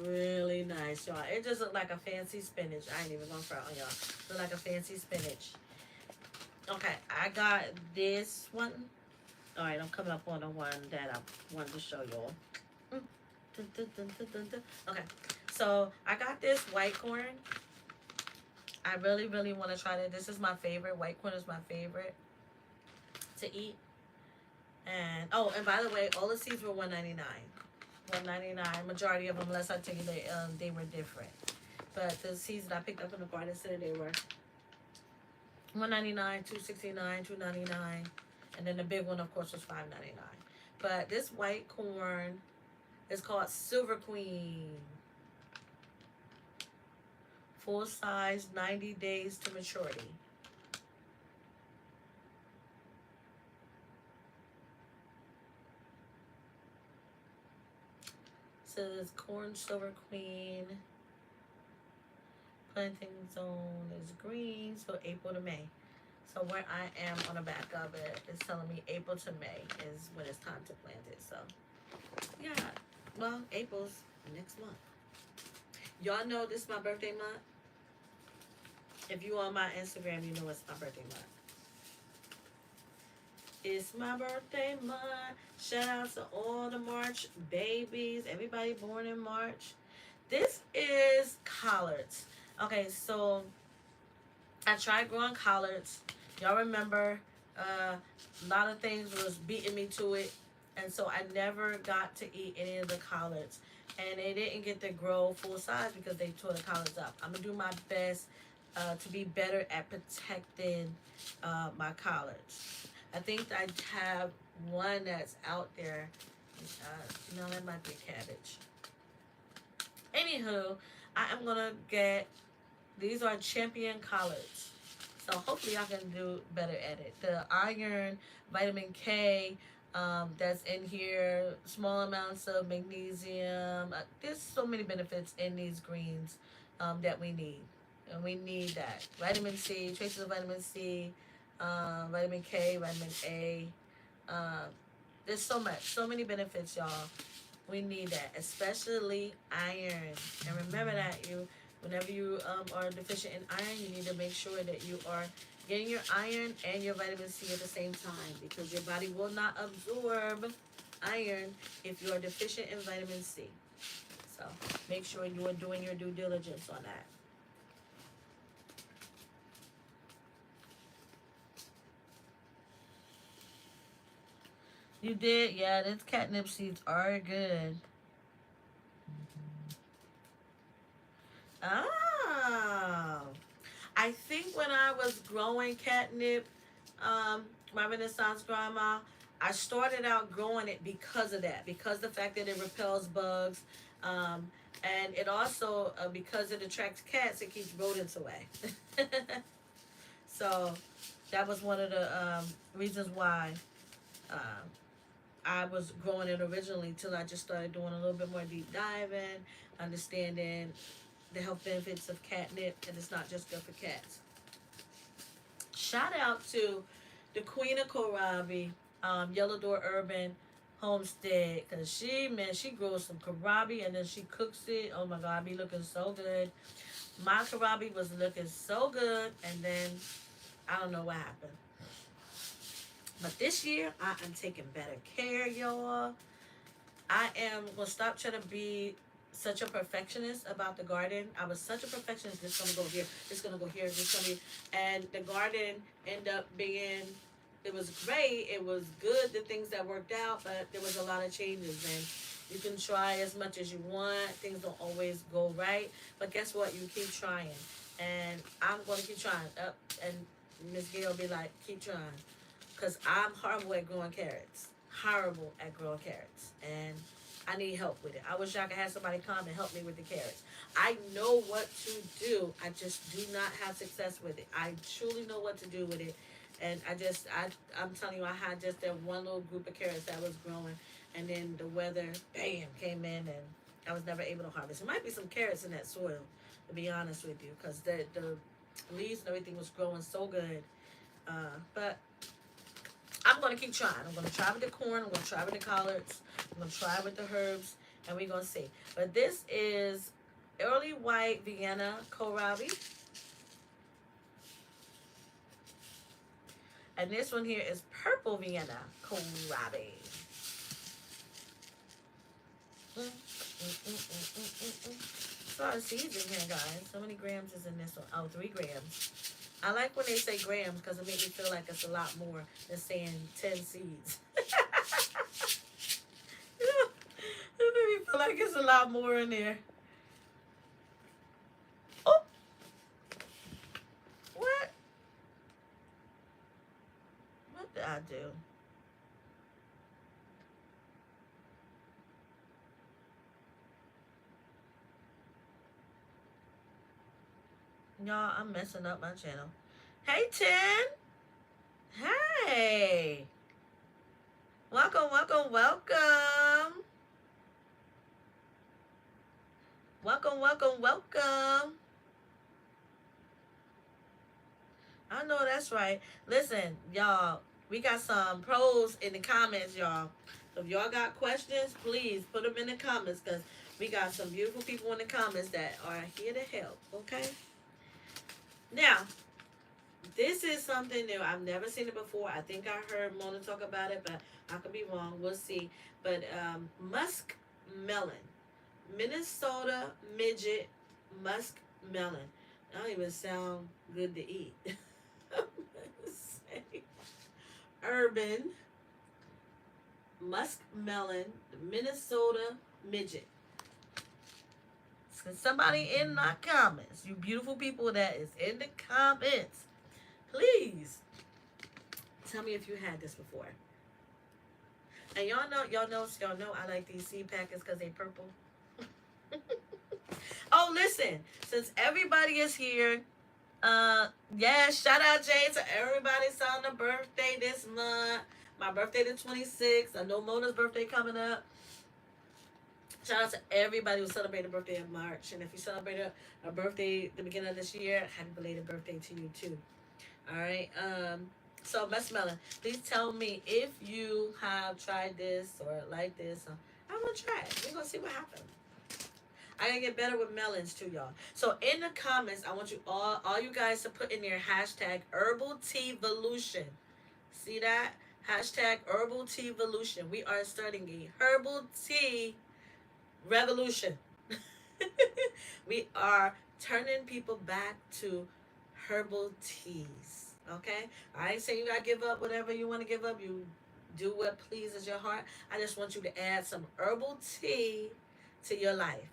really nice, y'all. It just looked like a fancy spinach. I ain't even gonna front on y'all. Look like a fancy spinach. Okay, I got this one. All right, I'm coming up on the one that I wanted to show y'all. Okay, so I got this white corn. I really, really want to try that. This is my favorite. White corn is my favorite to eat. And oh, and by the way, all the seeds were $1.99. $1.99. Majority of them, unless I tell you they were different. But the seeds that I picked up in the garden center, they were $1.99, $2.69, $2.99, and then the big one, of course, was $5.99. But this white corn is called Silver Queen. Full size, 90 days to maturity. Says corn Silver Queen. Planting zone is green, so April to May. So where I am on the back of it is telling me April to May is when it's time to plant it. So yeah, well, April's next month. Y'all know this is my birthday month. If you on my Instagram, you know it's my birthday month. It's my birthday month. Shout out to all the March babies, everybody born in March. This is collards. Okay, so I tried growing collards. Y'all remember a lot of things was beating me to it, and so I never got to eat any of the collards. And they didn't get to grow full size because they tore the collards up. I'm gonna do my best to be better at protecting my collards. I think I have one that's out there. No, that might be cabbage. Anywho, I am gonna get, these are champion collards. So hopefully I can do better at it. The iron, vitamin K, that's in here, small amounts of magnesium. There's so many benefits in these greens that we need. And we need that. Vitamin C, traces of vitamin C, vitamin K, vitamin A. Um, there's so much, so many benefits, y'all. We need that, especially iron. And remember that whenever you are deficient in iron, you need to make sure that you are getting your iron and your vitamin C at the same time, because your body will not absorb iron if you are deficient in vitamin C. So make sure you are doing your due diligence on that. You did? Yeah, these catnip seeds are good. Oh. I think when I was growing catnip, my Renaissance grandma, I started out growing it because of that, because the fact that it repels bugs, and it also, because it attracts cats, it keeps rodents away. So that was one of the reasons why um, I was growing it originally, till I just started doing a little bit more deep diving, understanding the health benefits of catnip, and it's not just good for cats. Shout out to the Queen of Kohlrabi, Yellow Door Urban Homestead, because she grows some kohlrabi and then she cooks it. Oh my God, be looking so good. My kohlrabi was looking so good, and then I don't know what happened. But this year, I am taking better care, y'all. I am gonna stop trying to be such a perfectionist about the garden. I was such a perfectionist. This gonna go here. This gonna go here. This gonna be, and the garden ended up being. It was great. It was good. The things that worked out, but there was a lot of changes. And you can try as much as you want. Things don't always go right, but guess what? You keep trying, and I'm gonna keep trying. And Miss Gail be like, keep trying, cause I'm horrible at growing carrots. Horrible at growing carrots, and I need help with it. I wish I could have somebody come and help me with the carrots. I know what to do. I just do not have success with it. I truly know what to do with it. And I'm telling you, I had just that one little group of carrots that was growing, and then the weather, bam, came in, and I was never able to harvest. There might be some carrots in that soil, to be honest with you, because the leaves and everything was growing so good. But I'm going to keep trying. I'm going to try with the corn. I'm going to try with the collards. I'm going to try with the herbs, and we're going to see. But this is early white Vienna kohlrabi. And this one here is purple Vienna kohlrabi. It's a lot of seeds in here, guys. How many grams is in this one? Oh, 3 grams. I like when they say grams because it makes me feel like it's a lot more than saying 10 seeds. It makes me feel like it's a lot more in there. Oh! What? What did I do? Y'all, I'm messing up my channel. Hey, Tin! Hey! Welcome, welcome, welcome! Welcome, welcome, welcome! I know that's right. Listen, y'all, we got some pros in the comments, y'all. So if y'all got questions, please put them in the comments because we got some beautiful people in the comments that are here to help, okay? Now, this is something new. I've never seen it before. I think I heard Mona talk about it, but I could be wrong. We'll see. But musk melon. Minnesota midget musk melon. That don't even sound good to eat. Urban musk melon, Minnesota midget. So somebody in my comments, you beautiful people that is in the comments, please tell me if you had this before. And y'all know I like these seed packets because they purple. Oh, listen, since everybody is here, yeah, shout out Jay to everybody on the birthday this month. My birthday the 26th. I know Mona's birthday coming up. Shout out to everybody who celebrated a birthday in March. And if you celebrated a birthday at the beginning of this year, happy belated birthday to you too. Alright. So musk melon, please tell me if you have tried this or like this. I'm gonna try it. We're gonna see what happens. I gotta get better with melons too, y'all. So in the comments, I want you all you guys to put in there hashtag herbal tea evolution. See that? Hashtag herbal tea evolution. We are starting a herbal tea revolution. We are turning people back to herbal teas. Okay? I ain't saying you gotta give up whatever you want to give up. You do what pleases your heart. I just want you to add some herbal tea to your life.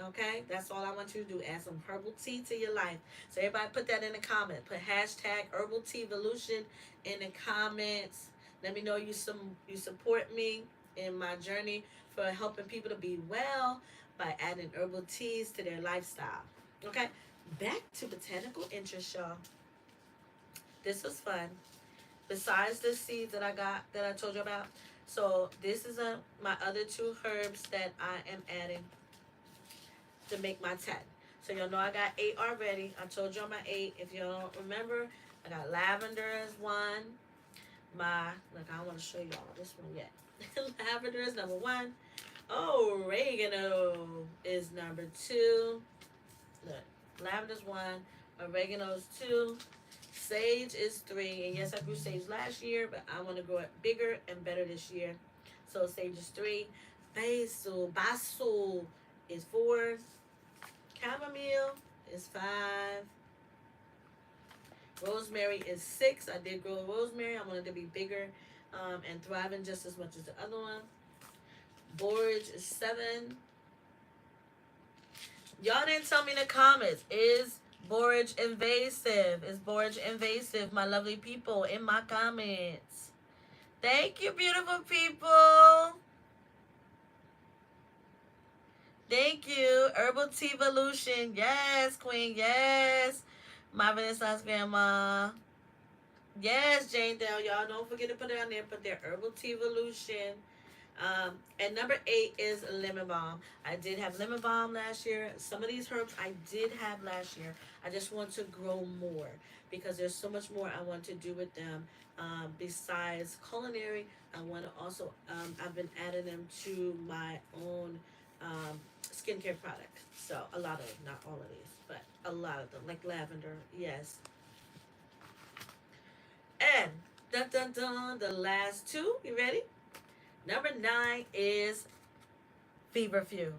Okay, that's all I want you to do. Add some herbal tea to your life. So everybody put that in the comment. Put hashtag herbal tea evolution in the comments. Let me know you support me in my journey for helping people to be well by adding herbal teas to their lifestyle. Okay, back to botanical interest, y'all. This was fun. Besides the seeds that I told you about, so this is my other 2 herbs that I am adding to make my 10. So y'all know I got 8 already. I told y'all my 8. If y'all don't remember, I got lavender as 1. I don't want to show y'all this one yet. Lavender is number 1. Oregano is number 2. Look, lavender's 1, oregano's 2, Sage is 3. And yes, I grew sage last year, but I want to grow it bigger and better this year. So sage is 3. Basil is 4. Chamomile is 5. Rosemary is 6. I did grow rosemary. I wanted to be bigger and thriving just as much as the other one. Borage is 7. Y'all didn't tell me in the comments. Is borage invasive? Is borage invasive, my lovely people, in my comments? Thank you, beautiful people. Thank you. Herbal Tea Evolution. Yes, Queen. Yes. My Renaissance Grandma. Yes, Jane Dell. Y'all don't forget to put it on there. Put their Herbal Tea Evolution. And number 8 is lemon balm. I did have lemon balm last year. Some of these herbs I did have last year. I just want to grow more because there's so much more I want to do with them. Besides culinary, I want to also, I've been adding them to my own skincare products. So a lot of them, not all of these, but a lot of them, like lavender, yes. And dun dun dun, the last 2. You ready? Number 9 is Feverfew.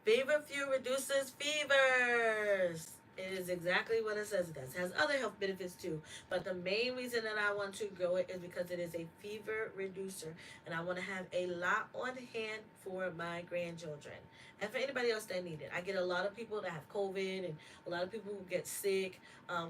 Feverfew reduces fevers. It is exactly what it says it does. It has other health benefits too. But the main reason that I want to grow it is because it is a fever reducer. And I want to have a lot on hand for my grandchildren. And for anybody else that need it. I get a lot of people that have COVID and a lot of people who get sick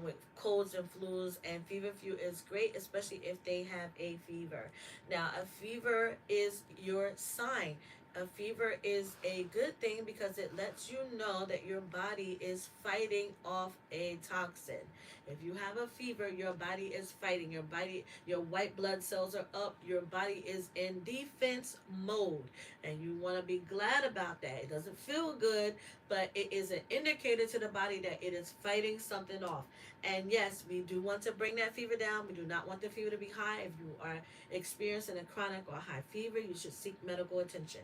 with colds and flus. And Feverfew is great, especially if they have a fever. Now, a fever is your sign. A fever is a good thing because it lets you know that your body is fighting off a toxin. If you have a fever, your body is fighting. Your white blood cells are up. Your body is in defense mode. And you want to be glad about that. It doesn't feel good, but it is an indicator to the body that it is fighting something off. And yes, we do want to bring that fever down. We do not want the fever to be high. If you are experiencing a chronic or high fever, you should seek medical attention.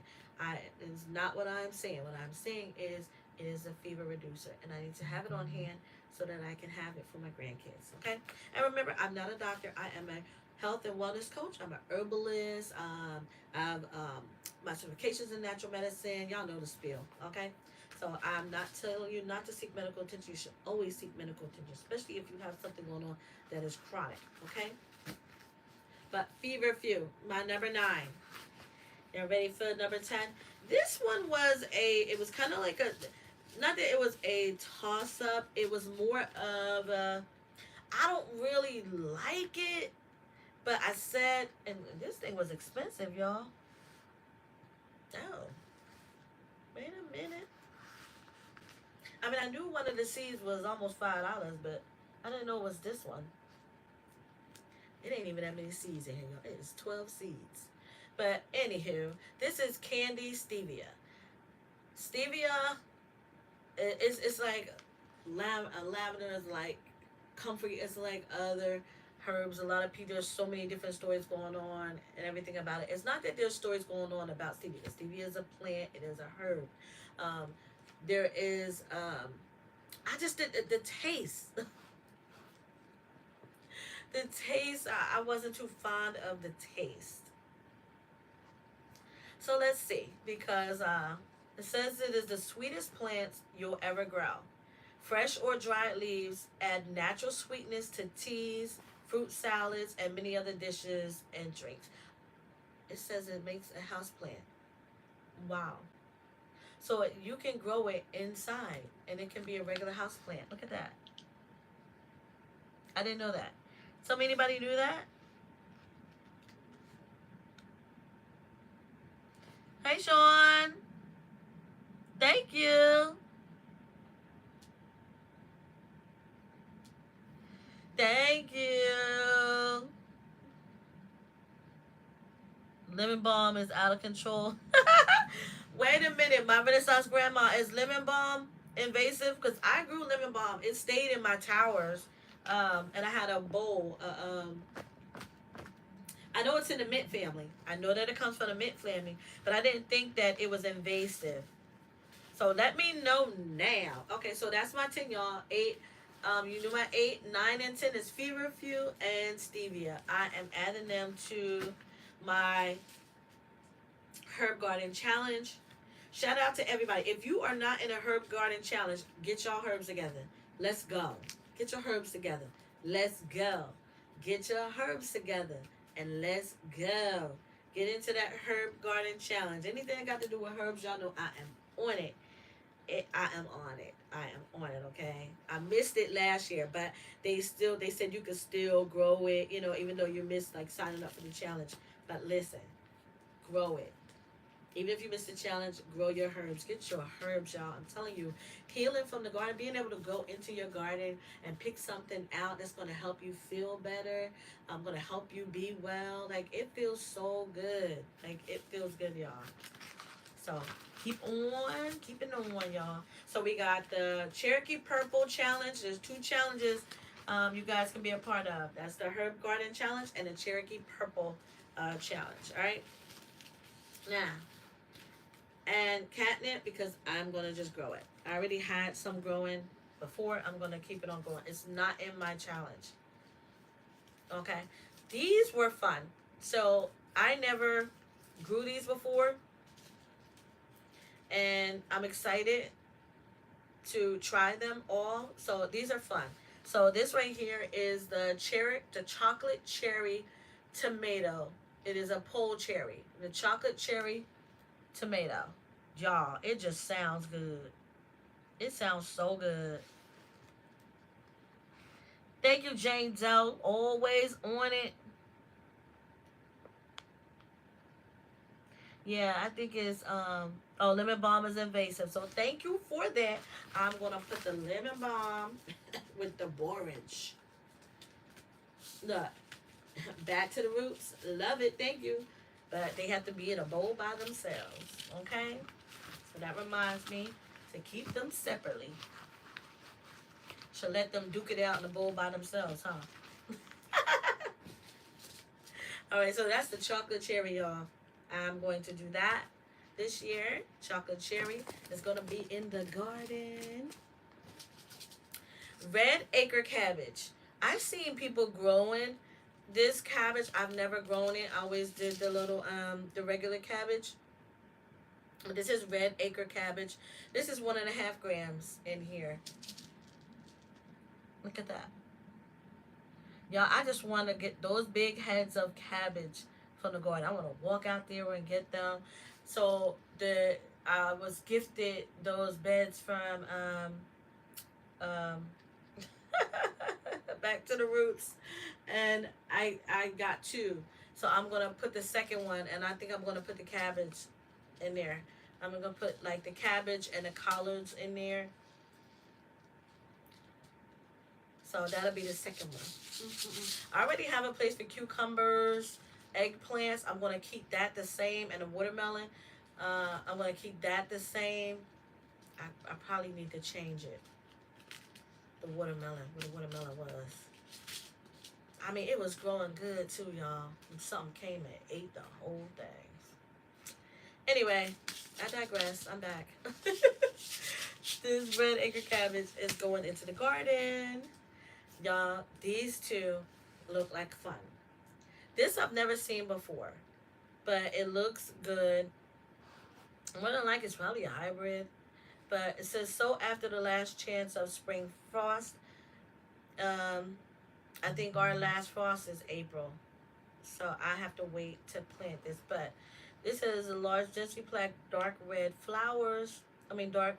It's not what I'm saying. What I'm saying is it is a fever reducer, and I need to have it on hand so that I can have it for my grandkids. Okay? And remember, I'm not a doctor. I am a health and wellness coach. I'm an herbalist. I have my certifications in natural medicine. Y'all know the spiel. Okay? So I'm not telling you not to seek medical attention. You should always seek medical attention, especially if you have something going on that is chronic. Okay? But Feverfew, my number 9. Y'all ready for number 10? This one was it was kind of like not that it was a toss up. It was more of I don't really like it, but I said, and this thing was expensive, y'all. Oh, wait a minute. I mean, I knew one of the seeds was almost $5, but I didn't know it was this one. It ain't even that many seeds in here, y'all. It is 12 seeds. But anywho, this is candy stevia. Stevia, it's like lavender is like comfrey. It's like other herbs. A lot of people, there's so many different stories going on and everything about it. It's not that there's stories going on about stevia. Stevia is a plant. It is a herb. There is, I just did the taste. The taste, I wasn't too fond of the taste. So let's see, because it says it is the sweetest plants you'll ever grow. Fresh or dried leaves add natural sweetness to teas, fruit salads, and many other dishes and drinks. It says it makes a house plant. Wow. So you can grow it inside, and it can be a regular house plant. Look at that. I didn't know that. So anybody knew that? Hey, Sean. Thank you. Thank you. Lemon balm is out of control. Wait a minute. My Renaissance grandma, is lemon balm invasive? Because I grew lemon balm. It stayed in my towers. And I had a bowl. I know it's in the mint family. I know that it comes from the mint family, but I didn't think that it was invasive. So let me know now. Okay, so that's my 10, y'all. 8, You do my 8, 9, and 10 is feverfew and stevia. I am adding them to my herb garden challenge. Shout out to everybody. If you are not in a herb garden challenge, get y'all herbs together. Let's go. Get your herbs together. Let's go. Get your herbs together and let's go. Get into that herb garden challenge. Anything got to do with herbs, y'all know I am on it. I am on it. I am on it. Okay. I missed it last year, but they said you could still grow it. You know, even though you missed like signing up for the challenge. But listen, grow it. Even if you miss the challenge, grow your herbs. Get your herbs, y'all. I'm telling you, healing from the garden, being able to go into your garden and pick something out that's going to help you feel better. I'm going to help you be well. Like, it feels so good. Like, it feels good, y'all. So, keeping on, y'all. So, we got the Cherokee Purple Challenge. There's 2 challenges you guys can be a part of. That's the Herb Garden Challenge and the Cherokee Purple Challenge. All right? Now, and catnip because I'm gonna just grow it. I already had some growing before. I'm gonna keep it on going. It's not in my challenge. Okay, these were fun. So I never grew these before, and I'm excited to try them all. So these are fun. So this right here is the chocolate cherry tomato. It is a pole cherry. The chocolate cherry tomato. Y'all, it just sounds good. It sounds so good. Thank you, Jane Doe. Always on it. Yeah, I think it's oh, lemon balm is invasive. So thank you for that. I'm gonna put the lemon balm with the borage. Look, back to the roots. Love it. Thank you. But they have to be in a bowl by themselves. Okay? So that reminds me to keep them separately. Should let them duke it out in the bowl by themselves, huh? All right, so that's the chocolate cherry, y'all. I'm going to do that this year. Chocolate cherry is going to be in the garden. Red acre cabbage. I've seen people growing this cabbage. I've never grown it. I always did the regular cabbage. This is red acre cabbage. This is 1.5 grams in here. Look at that. Y'all, I just want to get those big heads of cabbage from the garden. I want to walk out there and get them. So I was gifted those beds from um, Back to the Roots, and I got 2. So I'm gonna put the second one, and I think I'm gonna put the cabbage in there. I'm gonna put like the cabbage and the collards in there. So that'll be the second one. I already have a place for cucumbers, eggplants. I'm going to keep that the same. And the watermelon, I'm going to keep that the same. I probably need to change it. The watermelon, where the watermelon was. I mean, it was growing good too, y'all. And something came and ate the whole thing. Anyway, I digress. I'm back. This red acre cabbage is going into the garden. Y'all, these 2 look like fun. This I've never seen before, but it looks good. What I like is probably a hybrid, but it says so after the last chance of spring frost. I think our last frost is April, so I have to wait to plant this. But this is a large, densely packed dark red flowers. Dark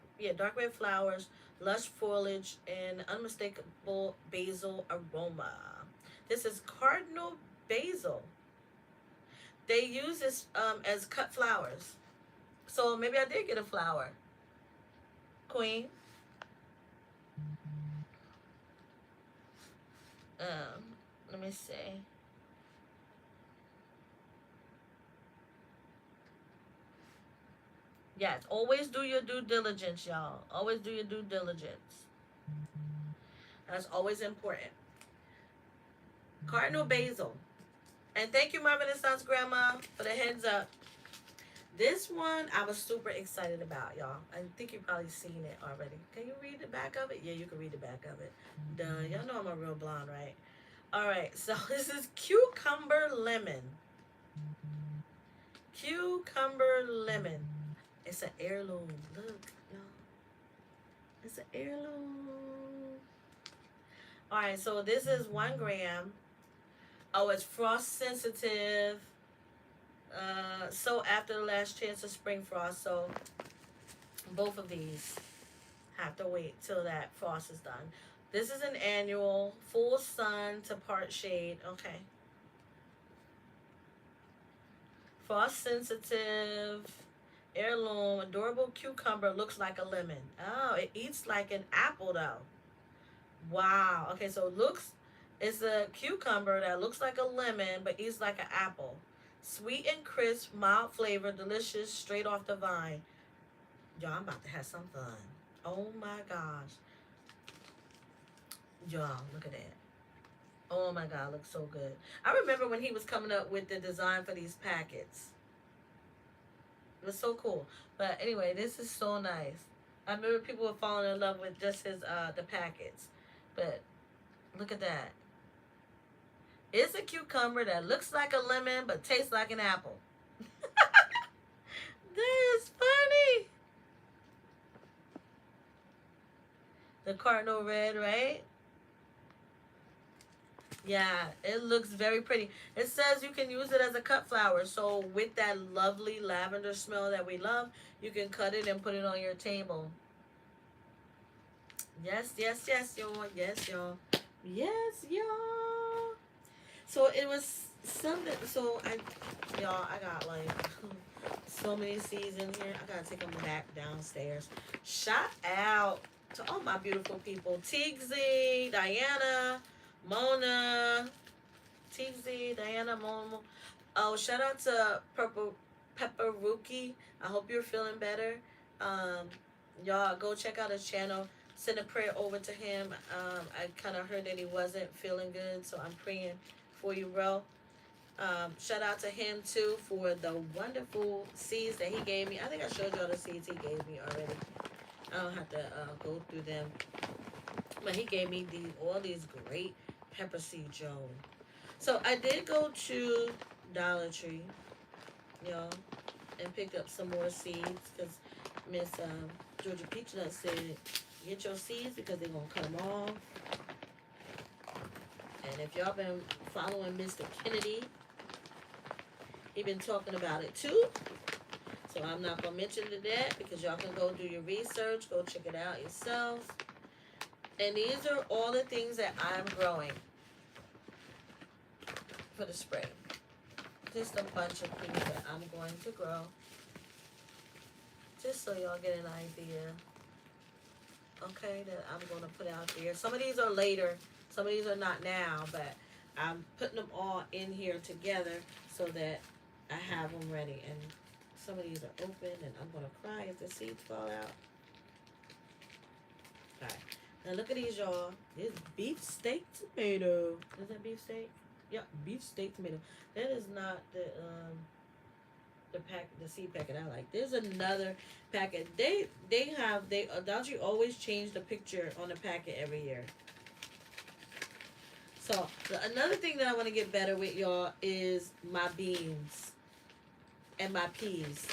red flowers, lush foliage, and unmistakable basil aroma. This is cardinal basil. They use this as cut flowers. So maybe I did get a flower. Queen. Let me see. Yes, always do your due diligence, y'all. Always do your due diligence. That's always important. Cardinal basil. And thank you, Marvin and Sons Grandma, for the heads up. This one I was super excited about, y'all. I think you probably seen it already. Can you read the back of it? Yeah, you can read the back of it. Duh, y'all know I'm a real blonde, right? All right, so this is cucumber lemon. Cucumber lemon. It's an heirloom. Look, y'all. It's an heirloom. All right, so this is 1 gram. Oh, it's frost sensitive. So after the last chance of spring frost, so both of these have to wait till that frost is done. This is an annual, full sun to part shade. Okay. Frost sensitive, heirloom, adorable cucumber, looks like a lemon. Oh, it eats like an apple though. Wow. Okay, so it looks, it's a cucumber that looks like a lemon but eats like an apple. Sweet and crisp, mild flavor, delicious, straight off the vine. Y'all, I'm about to have some fun. Oh my gosh. Y'all, look at that. Oh my god, looks so good. I remember when he was coming up with the design for these packets. It was so cool. But anyway, this is so nice. I remember people were falling in love with just his the packets. But look at that. It's a cucumber that looks like a lemon but tastes like an apple. That is funny. The cardinal red, right? Yeah, it looks very pretty. It says you can use it as a cut flower. So with that lovely lavender smell that we love, you can cut it and put it on your table. Yes, yes, yes, y'all. Yes, y'all. Yes, y'all. So it was something. So y'all, I got like so many seeds in here. I gotta take them back downstairs. Shout out to all my beautiful people: Tigsy, Diana, Mona, Tigsy, Diana, Mona. Oh, shout out to Purple Pepper Rookie. I hope you're feeling better. Um, y'all go check out his channel. Send a prayer over to him. I kind of heard that he wasn't feeling good, so I'm praying for you, bro. Shout out to him too for the wonderful seeds that he gave me. I think I showed y'all the seeds he gave me already. I don't have to go through them, but he gave me all these great pepper seeds, y'all. So I did go to Dollar Tree, y'all, and pick up some more seeds because Miss Georgia Peachnut said get your seeds because they're gonna cut them off. And if y'all been following Mr. Kennedy, he been talking about it too. So I'm not gonna mention that because y'all can go do your research, go check it out yourself. And these are all the things that I'm growing for the spring. Just a bunch of things that I'm going to grow. Just so y'all get an idea. Okay, that I'm going to put out there. Some of these are later. Some of these are not now, but I'm putting them all in here together so that I have them ready. And some of these are open, and I'm going to cry if the seeds fall out. All right. Now look at these, y'all. This beef steak tomato. Is that beef steak? Yep, beef steak tomato. That is not the seed packet I like. There's another packet. They Dollar Tree always change the picture on the packet every year. So another thing that I want to get better with, y'all, is my beans and my peas.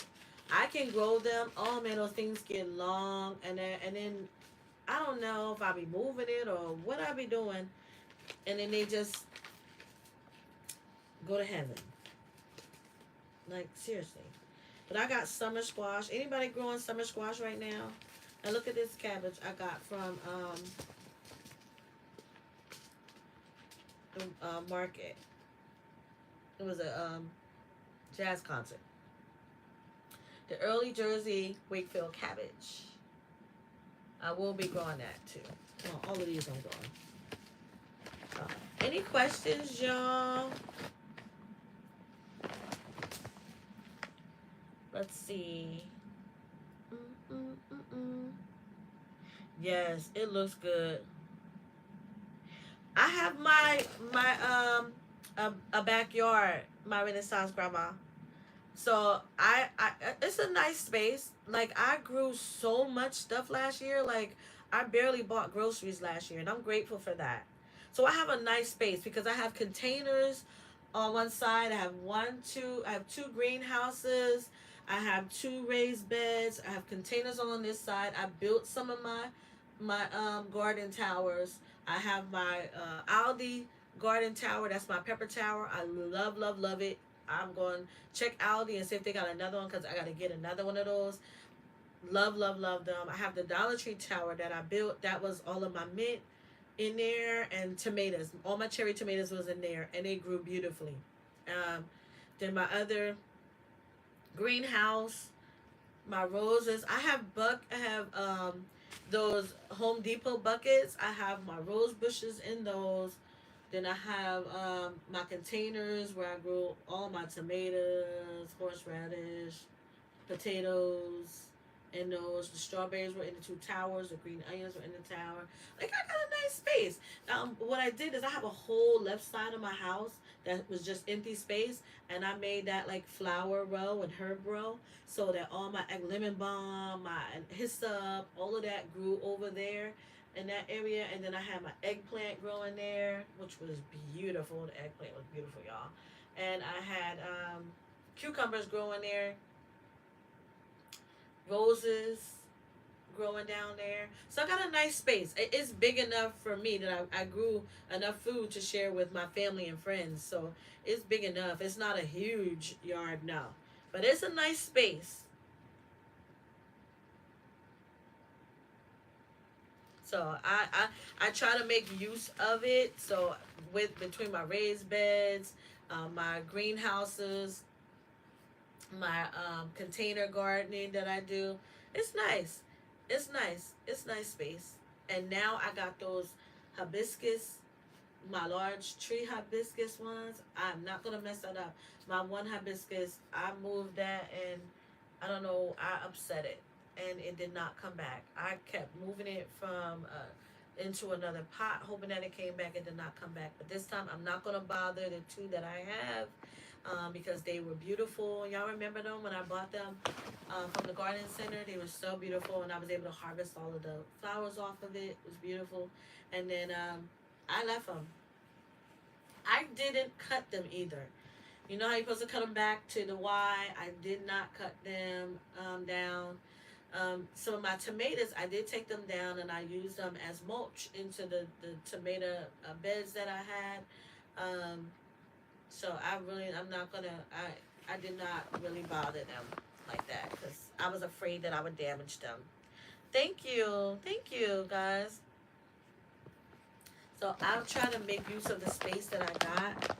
I can grow them. Oh man, those things get long, and then I don't know if I'll be moving it or what I'll be doing, and then they just go to heaven. Like seriously. But I got summer squash. Anybody growing summer squash right now? And look at this cabbage I got from the market. It was a jazz concert. The early Jersey Wakefield cabbage. I will be growing that too. Oh, all of these I'm growing. Any questions, y'all? Let's see. Yes, it looks good. I have my a backyard, my Renaissance grandma. So I it's a nice space. Like I grew so much stuff last year. Like I barely bought groceries last year, and I'm grateful for that. So I have a nice space because I have containers on one side. I have two greenhouses. I have two raised beds. I have containers on this side. I built some of my garden towers. I have my Aldi garden tower. That's my pepper tower. I love it. I'm going to check Aldi and see if they got another one because I got to get another one of those. Love them. I have the Dollar Tree tower that I built. That was all of my mint in there and tomatoes. All my cherry tomatoes was in there and they grew beautifully. Um, then my other greenhouse, my roses. I have those Home Depot buckets. I have my rose bushes in those. Then I have my containers where I grow all my tomatoes, horseradish, potatoes, and those. The strawberries were in the two towers. The green onions were in the tower. Like I got a nice space. What I did is I have a whole left side of my house that was just empty space, and I made that like flower row and herb row, so that all my lemon balm, my hyssop, all of that grew over there in that area. And then I had my eggplant growing there, which was beautiful. The eggplant was beautiful, y'all. And I had cucumbers growing there, roses growing down there. So I got a nice space. It's big enough for me that I grew enough food to share with my family and friends. So it's big enough. It's not a huge yard, no. But it's a nice space. So I try to make use of it. So with between my raised beds, my greenhouses, my container gardening that I do. It's nice. It's nice. It's nice space. And now I got those hibiscus, my large tree hibiscus ones. I'm not gonna mess that up. My one hibiscus, I moved that and I don't know, I upset it and it did not come back. I kept moving it from into another pot, hoping that it came back. It did not come back. But this time I'm not gonna bother the two that I have because they were beautiful. Y'all remember them when I bought them from the garden center? They were so beautiful, and I was able to harvest all of the flowers off of it. It was beautiful, and then I left them. I didn't cut them either. You know how you're supposed to cut them back to the Y? I did not cut them down. Some of my tomatoes, I did take them down and I used them as mulch into the tomato beds that I had. Um, so I'm not gonna, I did not really bother them like that because I was afraid that I would damage them. Thank you, guys. So I'll try to make use of the space that I got,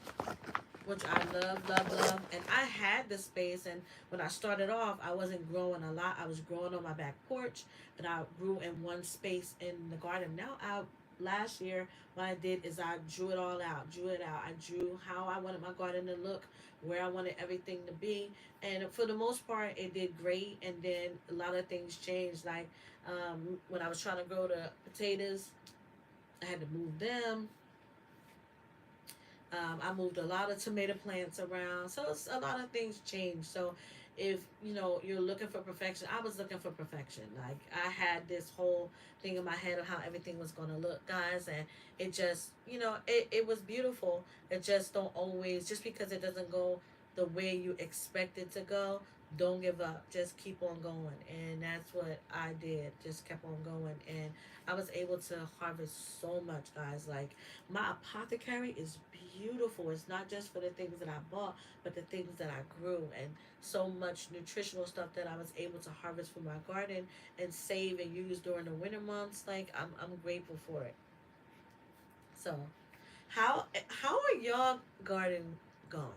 which I love. And I had the space, and when I started off, I wasn't growing a lot. I was growing on my back porch, and I grew in one space in the garden. Now, last year, what I did is I drew it out. I drew how I wanted my garden to look, where I wanted everything to be, and for the most part, it did great. And then a lot of things changed, like when I was trying to grow the potatoes, I had to move them. I moved a lot of tomato plants around, so it's a lot of things changed. So, if you know you're looking for perfection, I was looking for perfection. Like I had this whole thing in my head of how everything was going to look, guys, and it just it was beautiful. It just don't always just because it doesn't go the way you expect it to go. Don't give up. Just keep on going, and that's what I did. Just kept on going, and I was able to harvest so much, guys. Like my apothecary is beautiful. It's not just for the things that I bought, but the things that I grew, and so much nutritional stuff that I was able to harvest from my garden and save and use during the winter months. Like I'm grateful for it. So, how are y'all garden going?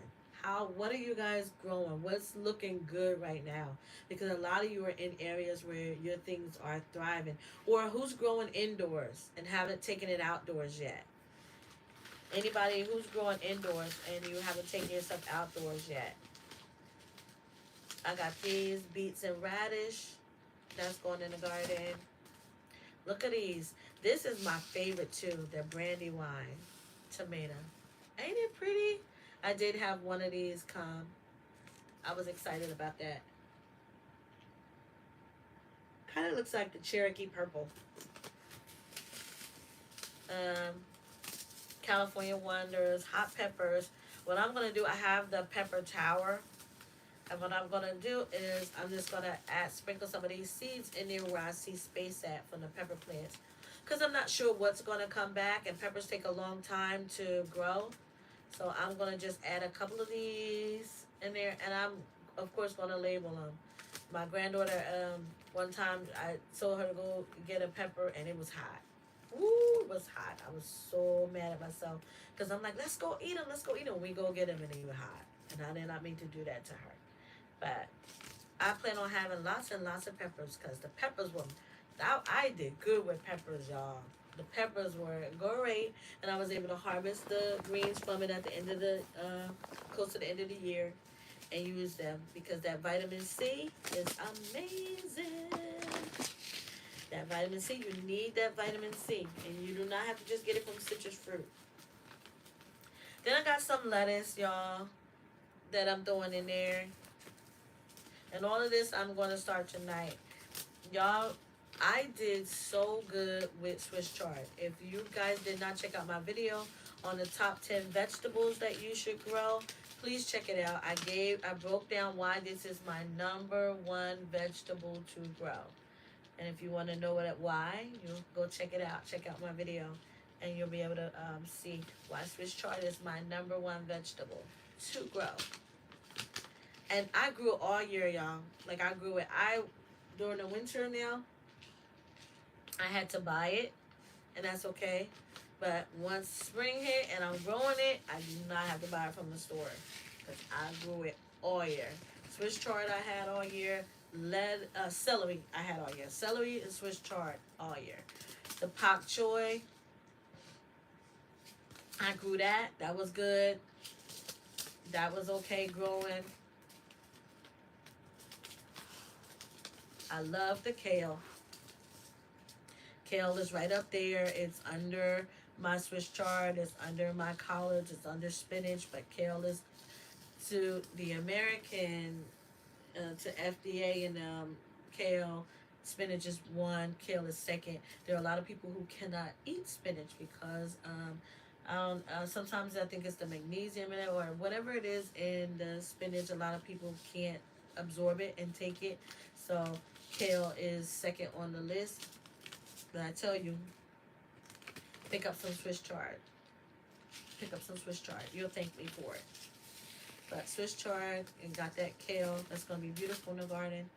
What are you guys growing? What's looking good right now? Because a lot of you are in areas where your things are thriving. Or who's growing indoors and haven't taken it outdoors yet? Anybody who's growing indoors and you haven't taken yourself outdoors yet? I got peas, beets, and radish. That's going in the garden. Look at these. This is my favorite too, the Brandywine tomato. Ain't it pretty? I did have one of these come. I was excited about that. Kind of looks like the Cherokee purple. Um, California Wonders, hot peppers. What I'm gonna do, I have the pepper tower, and what I'm gonna do is I'm just gonna sprinkle some of these seeds in there where I see space at from the pepper plants, because I'm not sure what's gonna come back, and peppers take a long time to grow. So I'm gonna just add a couple of these in there, and I'm of course gonna label them. My granddaughter, one time I told her to go get a pepper, and it was hot. Ooh, it was hot. I was so mad at myself because I'm like, let's go eat them, let's go eat them. We go get them, and they were hot, and I did not mean to do that to her. But I plan on having lots and lots of peppers because the peppers were. I did good with peppers, y'all. The peppers were great, and I was able to harvest the greens from it at the end of the close to the end of the year, and use them because that vitamin C is amazing. That vitamin C, you need that vitamin C, and you do not have to just get it from citrus fruit. Then I got some lettuce, y'all, that I'm throwing in there, and all of this I'm going to start tonight, y'all. I did so good with Swiss chard. If you guys did not check out my video on the top 10 vegetables that you should grow, please check it out. I broke down why this is my number one vegetable to grow. And if you want to know why, you go check it out. Check out my video, and you'll be able to see why Swiss chard is my number one vegetable to grow. And I grew it all year, y'all. Like I grew it. During the winter now, I had to buy it, and that's okay. But once spring hit and I'm growing it, I do not have to buy it from the store because I grew it all year. Swiss chard I had all year. Celery I had all year. Celery and Swiss chard all year. The pak choi, I grew that. That was good. That was okay growing. I love the kale. Kale is right up there. It's under my Swiss chard. It's under my collards. It's under spinach. But kale is to the American, to FDA and kale. Spinach is one. Kale is second. There are a lot of people who cannot eat spinach because sometimes I think it's the magnesium in it or whatever it is in the spinach. A lot of people can't absorb it and take it. So kale is second on the list. But I tell you, pick up some Swiss chard. Pick up some Swiss chard. You'll thank me for it. But Swiss chard and got that kale. That's going to be beautiful in the garden.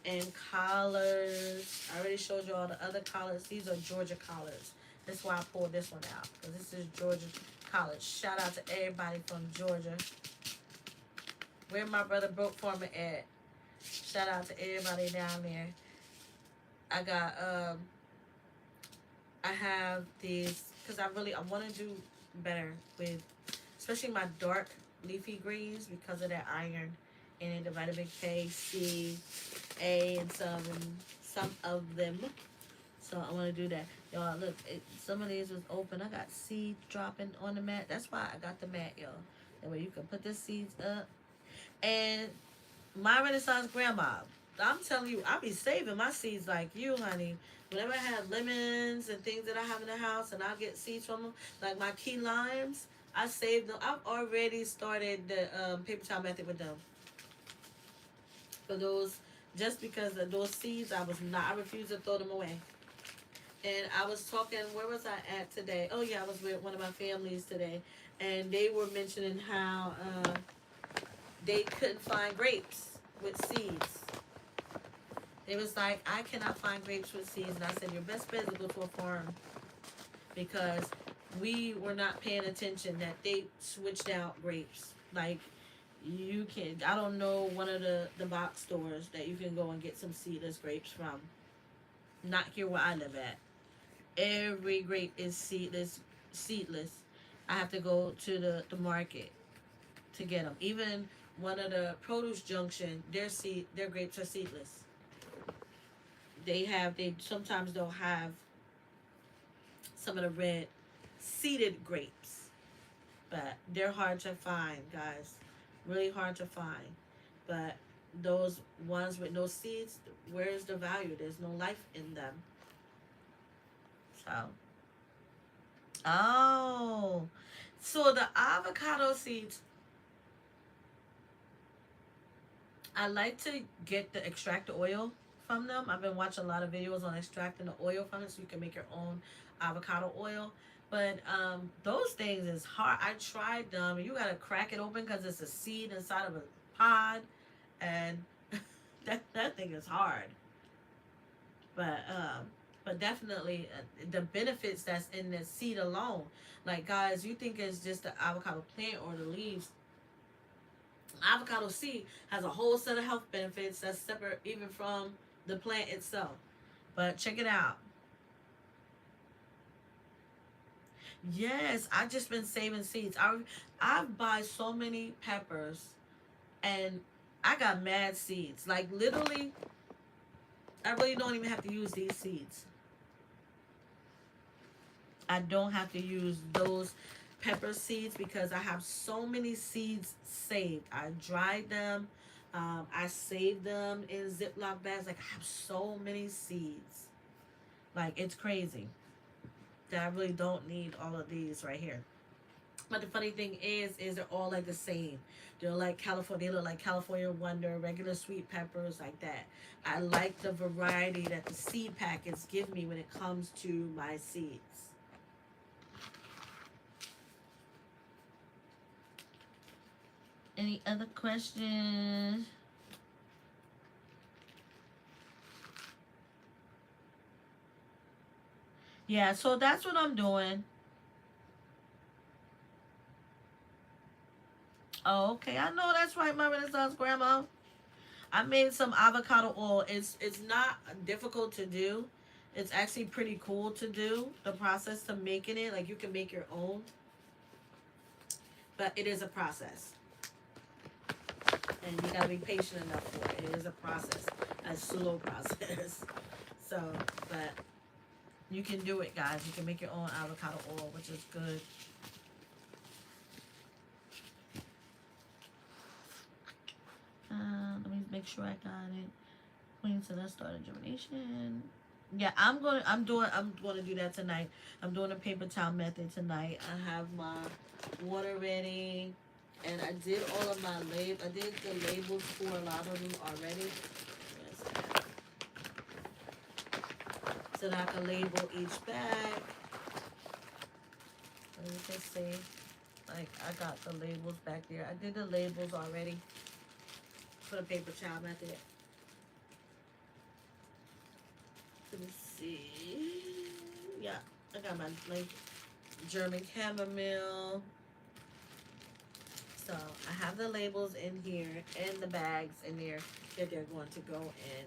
And collards. I already showed you all the other collards. These are Georgia collards. That's why I pulled this one out. Because this is Georgia collards. Shout out to everybody from Georgia. Where my brother Broke Farmer at? Shout out to everybody down there. I have these because I want to do better with, especially my dark leafy greens because of that iron and the vitamin K, C, A, and some of them. So I want to do that. Y'all, look, some of these was open. I got seeds dropping on the mat. That's why I got the mat, y'all. That way you can put the seeds up. And my Renaissance grandma, I'm telling you, I be saving my seeds like you, honey. Whenever I have lemons and things that I have in the house and I get seeds from them, like my key limes, I saved them. I've already started the paper towel method with them. For those, just because of those seeds, I refused to throw them away. And I was talking, where was I at today? Oh yeah, I was with one of my families today. And they were mentioning how they couldn't find grapes with seeds. It was like, I cannot find grapes with seeds. And I said, your best bet is to go to a farm. Because we were not paying attention that they switched out grapes. Like, you can, I don't know one of the box stores that you can go and get some seedless grapes from. Not here where I live at. Every grape is seedless. I have to go to the market to get them. Even one of the produce junction, their grapes are seedless. Sometimes they'll have some of the red seeded grapes, but they're hard to find, guys. Really hard to find. But those ones with no seeds, where's the value? There's no life in them. So, oh, so the avocado seeds, I like to get the extract the oil from them. I've been watching a lot of videos on extracting the oil from it so you can make your own avocado oil. But those things is hard. I tried them. You gotta crack it open because it's a seed inside of a pod, and that thing is hard. But definitely the benefits that's in the seed alone. Like guys, you think it's just the avocado plant or the leaves? Avocado seed has a whole set of health benefits that's separate even from the plant itself. But check it out. Yes, I just been saving seeds. I buy so many peppers and I got mad seeds. Like literally, I really don't even have to use these seeds. I don't have to use those pepper seeds because I have so many seeds saved. I dried them. I saved them in Ziploc bags. Like I have so many seeds. Like it's crazy that I really don't need all of these right here. But the funny thing is they're all like the same. They're like California. They look like California Wonder, regular sweet peppers, like that. I like the variety that the seed packets give me when it comes to my seeds. Any other questions? Yeah, so that's what I'm doing. Oh, okay. I know that's right, my Renaissance grandma. I made some avocado oil. It's not difficult to do. It's actually pretty cool to do. The process to making it, like you can make your own, but it is a process, and you gotta be patient enough for it. It is a process, a slow process. So, but you can do it, guys. You can make your own avocado oil, which is good. Let me make sure I got it. Queen said let's start a germination. Yeah, I'm gonna do that tonight. I'm doing a paper towel method tonight. I have my water ready, and I did all of my I did the labels for a lot of them already. So that I can label each bag. And you can see, like I got the labels back there. I did the labels already for the paper towel method. Let me see. Yeah, I got my like German chamomile. So I have the labels in here and the bags in there that they're going to go in.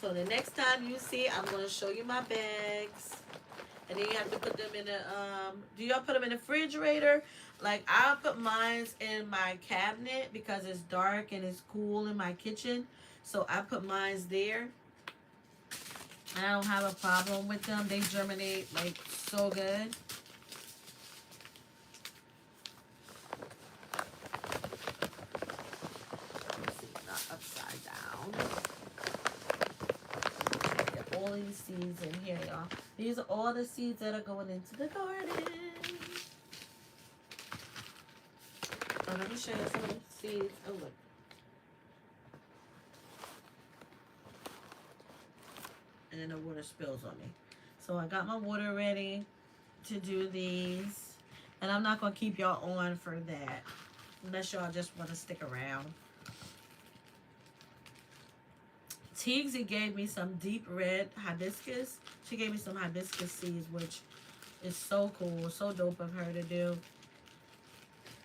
So the next time you see, I'm going to show you my bags. And then you have to put them in a, do y'all put them in the refrigerator? Like I put mine in my cabinet because it's dark and it's cool in my kitchen. So I put mine there. I don't have a problem with them. They germinate like so good. Let's see, not upside down. Get all these seeds in here, y'all. These are all the seeds that are going into the garden. Oh, let me show you some of the seeds. Oh, look. And then the water spills on me. So I got my water ready to do these. And I'm not going to keep y'all on for that. Unless y'all just want to stick around. Teagsy gave me some deep red hibiscus. She gave me some hibiscus seeds, which is so cool. So dope of her to do.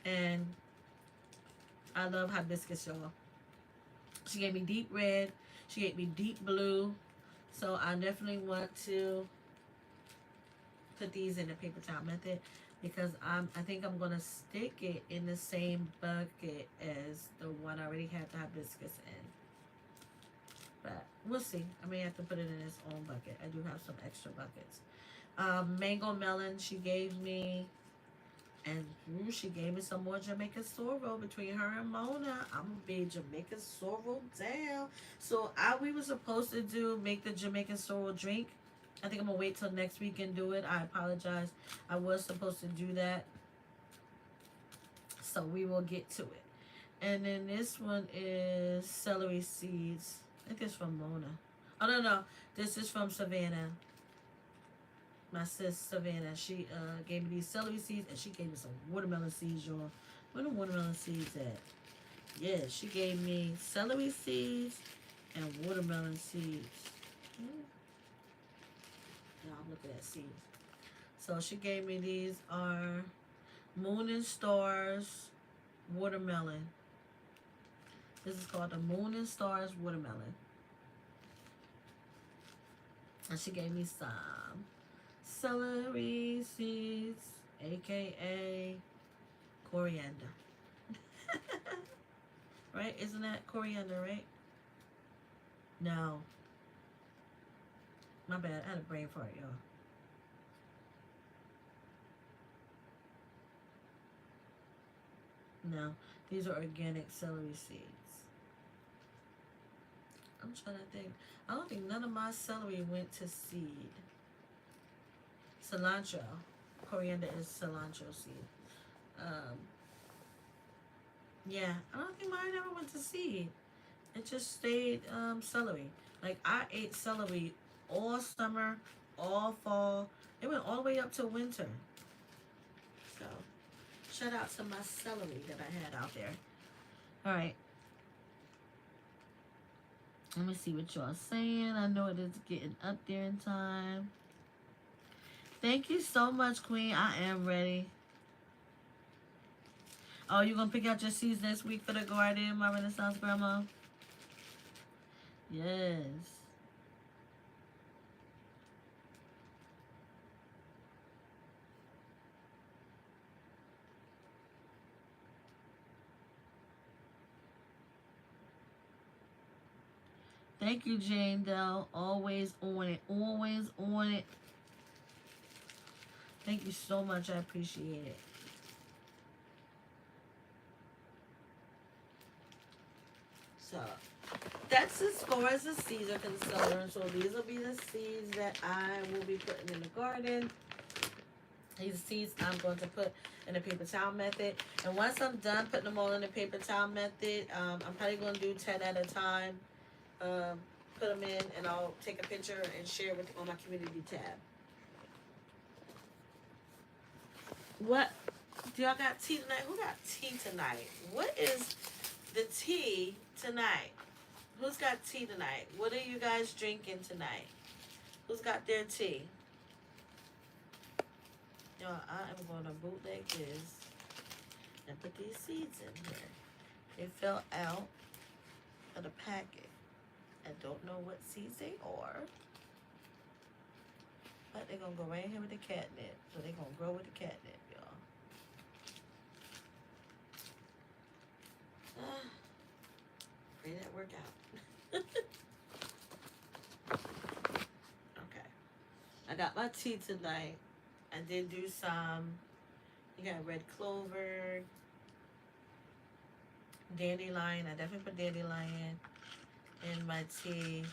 And I love hibiscus, y'all. She gave me deep red. She gave me deep blue. So I definitely want to put these in the paper towel method because I think I'm gonna stick it in the same bucket as the one I already had the hibiscus in. But we'll see. I may have to put it in its own bucket. I do have some extra buckets. Mango melon she gave me. And she gave me some more Jamaican sorrel between her and Mona. I'm gonna be Jamaican sorrel down. So we were supposed to make the Jamaican sorrel drink. I think I'm gonna wait till next week and do it. I apologize. I was supposed to do that. So we will get to it. And then this one is celery seeds. I think it's from Mona. Oh no. This is from Savannah. My sis Savannah. She gave me these celery seeds and she gave me some watermelon seeds, y'all. Where the watermelon seeds at? Yeah, she gave me celery seeds and watermelon seeds. Yeah, I'm looking at seeds. So she gave me these are Moon and Stars watermelon. This is called the Moon and Stars watermelon. And she gave me some celery seeds, aka coriander. Right? Isn't that coriander, right? No. My bad. I had a brain fart, y'all. No. These are organic celery seeds. I'm trying to think. I don't think none of my celery went to seed. Cilantro. Coriander is cilantro seed. Um, yeah, I don't think mine ever went to seed. It just stayed celery. Like I ate celery all summer, all fall. It went all the way up to winter. So shout out to my celery that I had out there. All right. Let me see what y'all saying. I know it is getting up there in time. Thank you so much, Queen. I am ready. Oh, you gonna pick out your seeds next week for the garden, my Renaissance grandma? Yes. Thank you, Jane Dell. Always on it. Always on it. Thank you so much. I appreciate it. So that's as far as the seeds are concerned. So these will be the seeds that I will be putting in the garden. These seeds I'm going to put in the paper towel method. And once I'm done putting them all in the paper towel method, I'm probably going to do 10 at a time. Put them in and I'll take a picture and share with on my community tab. What? Do y'all got tea tonight? Who got tea tonight? What is the tea tonight? Who's got tea tonight? What are you guys drinking tonight? Who's got their tea? Y'all, I am going to bootleg this and put these seeds in here. They fell out of the packet. I don't know what seeds they are. But they're going to go right in here with the catnip. So they're going to grow with the catnip, y'all. Pray that work out. Okay. I got my tea tonight. I did do some. You got red clover, dandelion. I definitely put dandelion in my tea.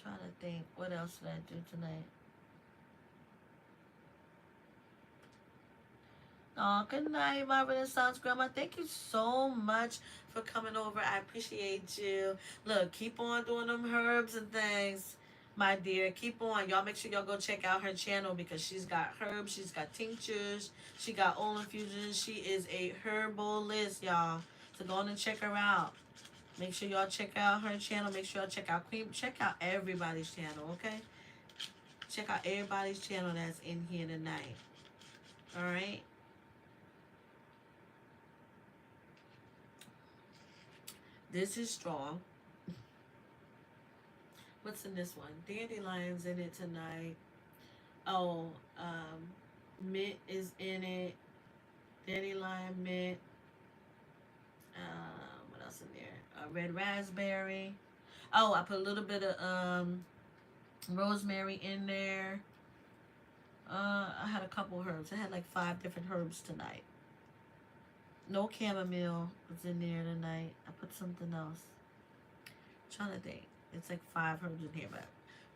Trying to think, what else did I do tonight? Oh, good night, my Renaissance grandma. Thank you so much for coming over. I appreciate you. Look, keep on doing them herbs and things, my dear. Keep on. Y'all make sure y'all go check out her channel because she's got herbs, she's got tinctures, she got oil infusions. She is a herbalist, y'all. So go on and check her out. Make sure y'all check out her channel. Make sure y'all check out Queen. Check out everybody's channel, okay? Check out everybody's channel that's in here tonight. All right? This is strong. What's in this one? Dandelion's in it tonight. Oh, mint is in it. Dandelion, mint. What else in there? Red raspberry. Oh, I put a little bit of rosemary in there. I had a couple herbs. I had like 5 different herbs tonight. No chamomile was in there tonight. I put something else. I'm trying to think. It's like 5 herbs in here, but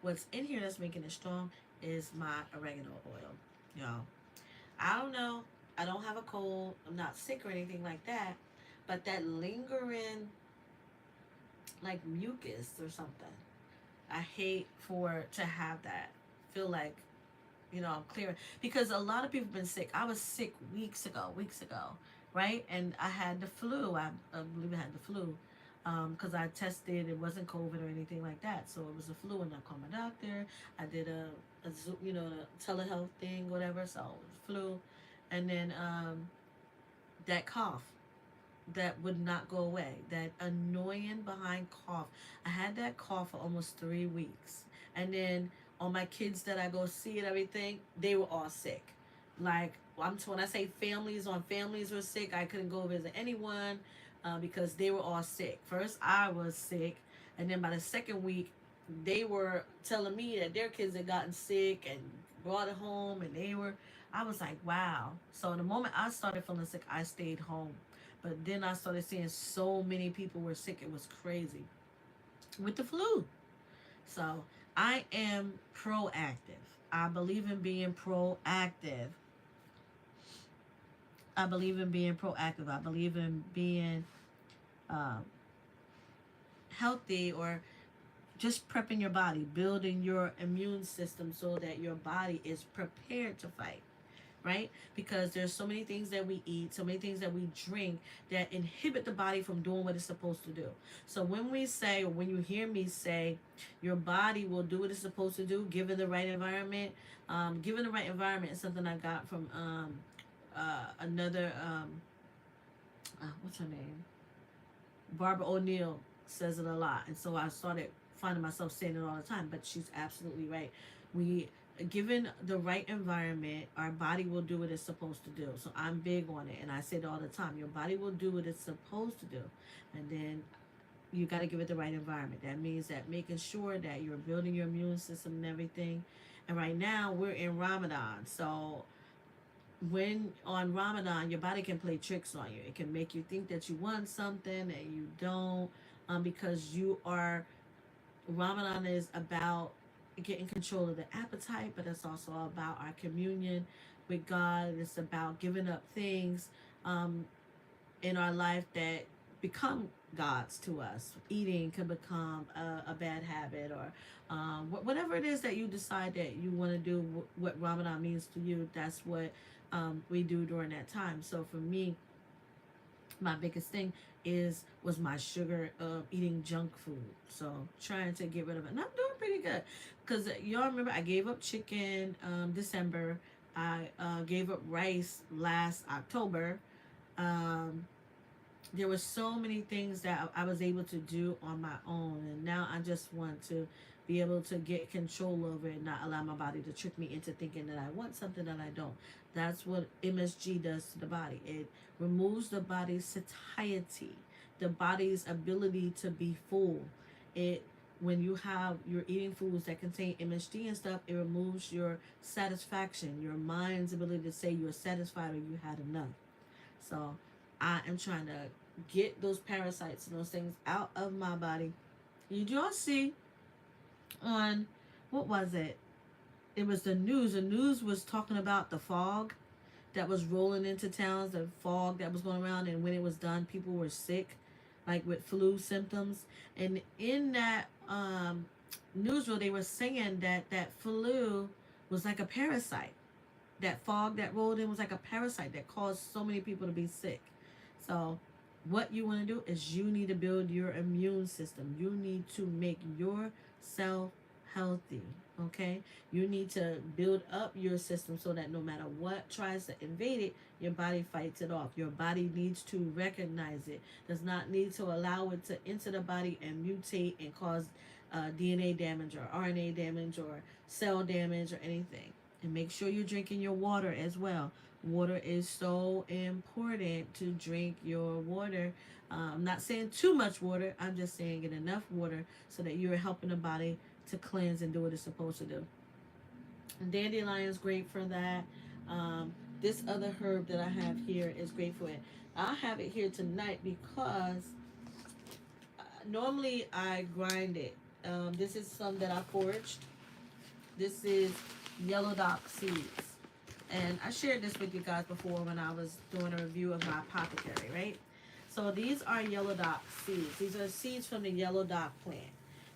what's in here that's making it strong is my oregano oil. Y'all, I don't know. I don't have a cold. I'm not sick or anything like that. But that lingering, like mucus or something, I hate for to have that. Feel like, I'm clearing. Because a lot of people have been sick. I was sick weeks ago, right? And I had the flu. I believe I had the flu. Because I tested, it wasn't COVID or anything like that. So it was a flu, and I called my doctor. I did a Zoom, the telehealth thing, whatever. So it was flu. And then that cough that would not go away. That annoying behind cough. I had that cough for almost 3 weeks. And then all my kids that I go see and everything, they were all sick. Like, when I say families were sick, I couldn't go visit anyone because they were all sick. First, I was sick. And then by the second week, they were telling me that their kids had gotten sick and brought it home. And I was like, wow. So the moment I started feeling sick, I stayed home. But then I started seeing so many people were sick. It was crazy with the flu. So I am proactive. I believe in being proactive. I believe in being proactive. I believe in being um, healthy, or just prepping your body, building your immune system so that your body is prepared to fight, right? Because there's so many things that we eat, so many things that we drink that inhibit the body from doing what it's supposed to do. So when we say, or when you hear me say, your body will do what it's supposed to do given the right environment, given the right environment is something I got from another, what's her name? Barbara O'Neill says it a lot. And so I started finding myself saying it all the time, but she's absolutely right. We Given the right environment, our body will do what it's supposed to do. So I'm big on it, and I say it all the time. Your body will do what it's supposed to do, and then you got to give it the right environment. That means that making sure that you're building your immune system and everything. And right now we're in Ramadan, so when on Ramadan, your body can play tricks on you. It can make you think that you want something and you don't, because you are. Ramadan is about getting control of the appetite, but it's also about our communion with God. It's about giving up things um, in our life that become gods to us. Eating can become a bad habit, or whatever it is that you decide that you want to do. What Ramadan means to you, that's what we do during that time. So for me, my biggest thing was my sugar, eating junk food. So trying to get rid of it, and I'm doing pretty good. Because y'all remember, I gave up chicken December. I gave up rice last October. um, there were so many things that I was able to do on my own, and now I just want to be able to get control over it and not allow my body to trick me into thinking that I want something that I don't. That's what MSG does to the body. It removes the body's satiety, the body's ability to be full. It When you're eating foods that contain MSG and stuff, it removes your satisfaction, your mind's ability to say you're satisfied or you had enough. So I am trying to get those parasites and those things out of my body. You just see on, what was it? It was the news. The news was talking about the fog that was rolling into towns, the fog that was going around, and when it was done, people were sick, like with flu symptoms. And in that newsreel, they were saying that that flu was like a parasite. That fog that rolled in was like a parasite that caused so many people to be sick. So what you want to do is you need to build your immune system. You need to make yourself healthy. Okay, you need to build up your system so that no matter what tries to invade it, your body fights it off. Your body needs to recognize it, does not need to allow it to enter the body and mutate and cause DNA damage or RNA damage or cell damage or anything. And make sure you're drinking your water as well. Water is so important to drink your water. I'm not saying too much water. I'm just saying get enough water so that you're helping the body to cleanse and do what it's supposed to do. And dandelion is great for that. Um, this other herb that I have here is great for it. I have it here tonight because normally I grind it. This is some that I foraged. This is yellow dock seeds. And I shared this with you guys before when I was doing a review of my apothecary, right? So these are yellow dock seeds. These are seeds from the yellow dock plant.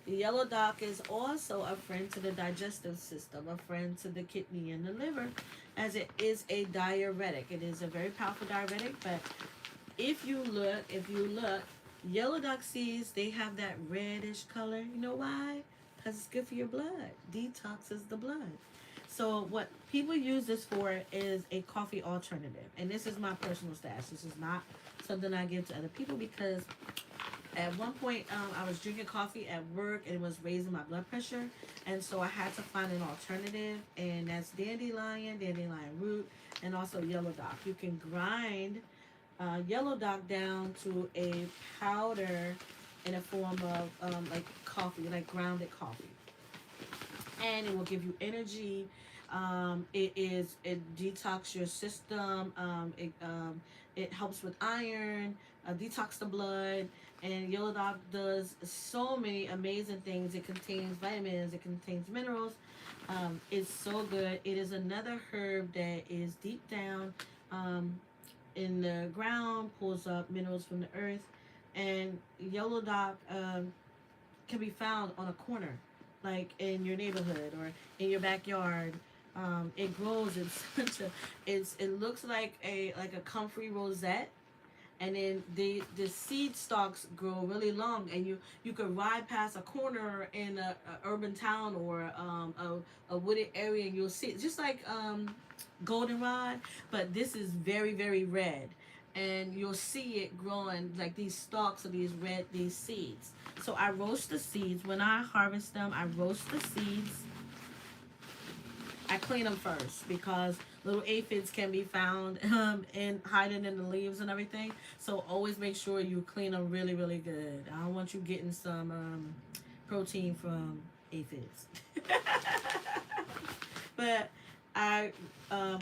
The yellow dock is also a friend to the digestive system, a friend to the kidney and the liver, as it is a diuretic. It is a very powerful diuretic, but if you look, yellow dock seeds, they have that reddish color. You know why? Because it's good for your blood. Detoxes the blood. So what people use this for is a coffee alternative. And this is my personal stash. This is not something I give to other people because at one point I was drinking coffee at work and it was raising my blood pressure. And so I had to find an alternative. And that's dandelion, dandelion root, and also yellow dock. You can grind yellow dock down to a powder in a form of like coffee, like grounded coffee, and it will give you energy. It detox your system. It helps with iron, detox the blood, and yellow dock does so many amazing things. It contains vitamins. It contains minerals. It's so good. It is another herb that is deep down. In the ground, pulls up minerals from the earth, and yellow dock can be found on a corner, like in your neighborhood or in your backyard. It grows in such a it looks like a comfrey rosette, and then the seed stalks grow really long, and you could ride past a corner in a urban town or a wooded area, and you'll see it just like goldenrod, but this is very very red, and you'll see it growing like these stalks of these seeds. So I roast the seeds. When I harvest them, I roast the seeds. I clean them first because little aphids can be found and hiding in the leaves and everything. So always make sure you clean them really, really good. I don't want you getting some protein from aphids. But I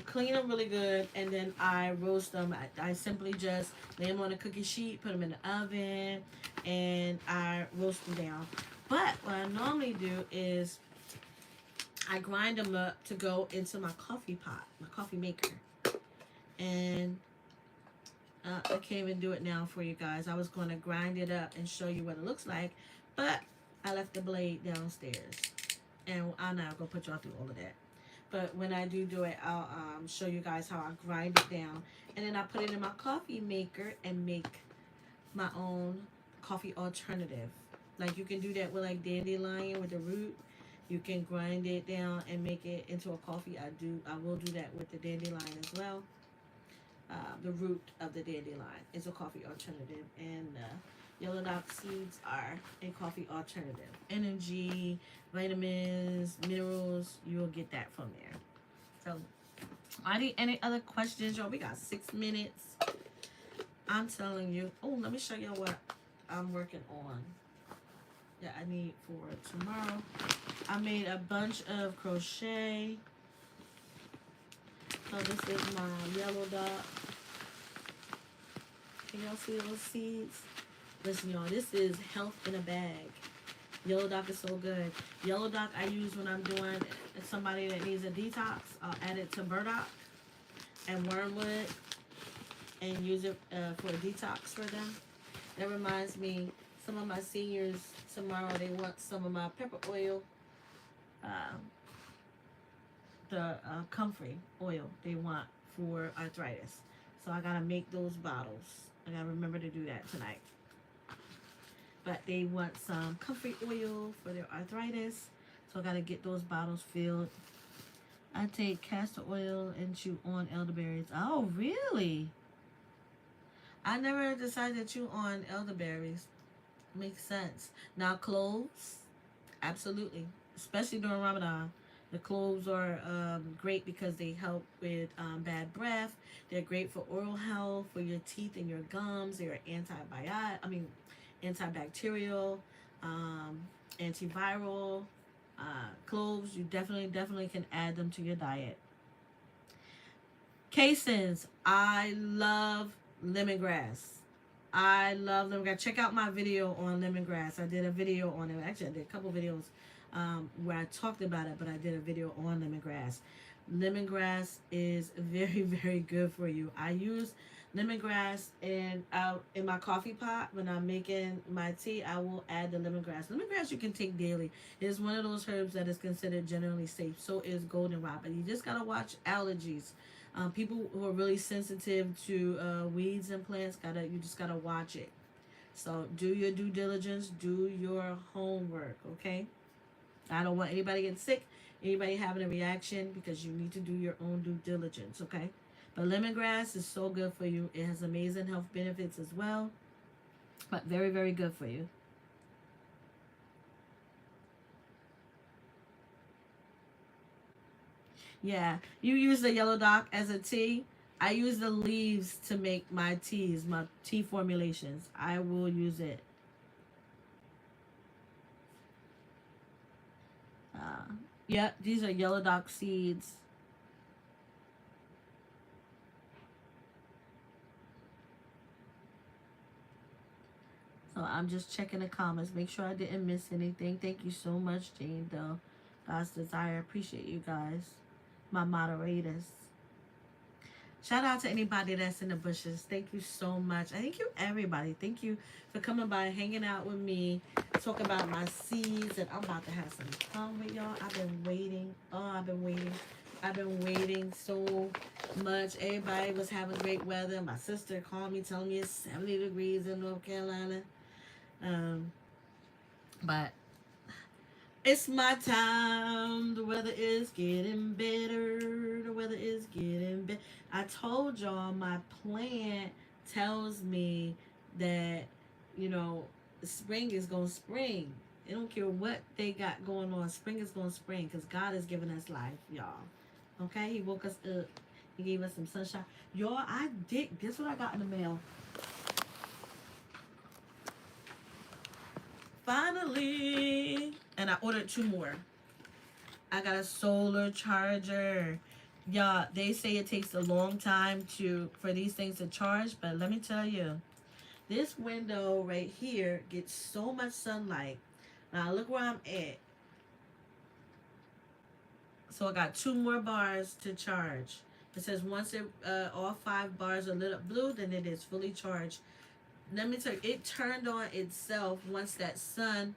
clean them really good, and then I roast them. I simply just lay them on a cookie sheet, put them in the oven, and I roast them down. But what I normally do is I grind them up to go into my coffee pot, my coffee maker. And I can't even do it now for you guys. I was going to grind it up and show you what it looks like, but I left the blade downstairs. And I'm not going to put y'all through all of that. But when I do it, I'll show you guys how I grind it down. And then I put it in my coffee maker and make my own coffee alternative. Like you can do that with like dandelion with the root. You can grind it down and make it into a coffee. I will do that with the dandelion as well. The root of the dandelion is a coffee alternative, and yellow dock seeds are a coffee alternative. Energy, vitamins, minerals, you'll get that from there. So, any other questions, y'all? We got 6 minutes. I'm telling you. Oh, let me show y'all what I'm working on that I need for tomorrow. I made a bunch of crochet. So this is my yellow dock. Can y'all see those seeds? Listen, y'all, this is health in a bag. Yellow dock is so good. Yellow dock I use when I'm doing somebody that needs a detox. I'll add it to burdock and wormwood and use it for a detox for them. That reminds me, some of my seniors tomorrow, they want some of my pepper oil, the comfrey oil they want for arthritis. So I gotta make those bottles. I gotta remember to do that tonight. But they want some comfrey oil for their arthritis, so I gotta get those bottles filled. I take castor oil and chew on elderberries. Oh, really? I never decided to chew on elderberries. Makes sense. Now cloves, absolutely, especially during Ramadan. The cloves are great because they help with bad breath. They're great for oral health, for your teeth and your gums. They're antibacterial, antiviral. Cloves, you definitely can add them to your diet. Casins, I love lemongrass. I love lemongrass. Check out my video on lemongrass. I did a video on it. Actually, I did a couple videos where I talked about it, but I did a video on lemongrass. Lemongrass is very, very good for you. I use lemongrass in my coffee pot when I'm making my tea. I will add the lemongrass. Lemongrass you can take daily. It is one of those herbs that is considered generally safe. So is goldenrod, but you just gotta watch allergies. People who are really sensitive to weeds and plants, you just gotta watch it. So do your due diligence, do your homework, okay? I don't want anybody getting sick, anybody having a reaction, because you need to do your own due diligence, okay? But lemongrass is so good for you. It has amazing health benefits as well, but very, very good for you. Yeah, you use the yellow dock as a tea. I use the leaves to make my teas, my tea formulations. I will use it. Uh, yeah, these are yellow dock seeds. So I'm just checking the comments. Make sure I didn't miss anything. Thank you so much, Jane, though. God's desire. Appreciate you guys. My moderators. Shout out to anybody that's in the bushes. Thank you so much. Thank you, everybody. Thank you for coming by, hanging out with me, talk about my seeds, and I'm about to have some fun with y'all. I've been waiting. Oh, I've been waiting. I've been waiting so much. Everybody was having great weather. My sister called me, telling me it's 70 degrees in North Carolina. Um, but it's my time. The weather is getting better. The weather is getting better. I told y'all my plant tells me that, you know, spring is going to spring. I don't care what they got going on. Spring is going to spring because God is giving us life, y'all. Okay? He woke us up. He gave us some sunshine. Y'all, I did. Guess what I got in the mail? Finally. And I ordered 2 more. I got a solar charger. Yeah, they say it takes a long time for these things to charge, but let me tell you, this window right here gets so much sunlight. Now look where I'm at. So I got 2 more bars to charge. It says once all 5 bars are lit up blue, then it is fully charged. Let me tell you, it turned on itself once that sun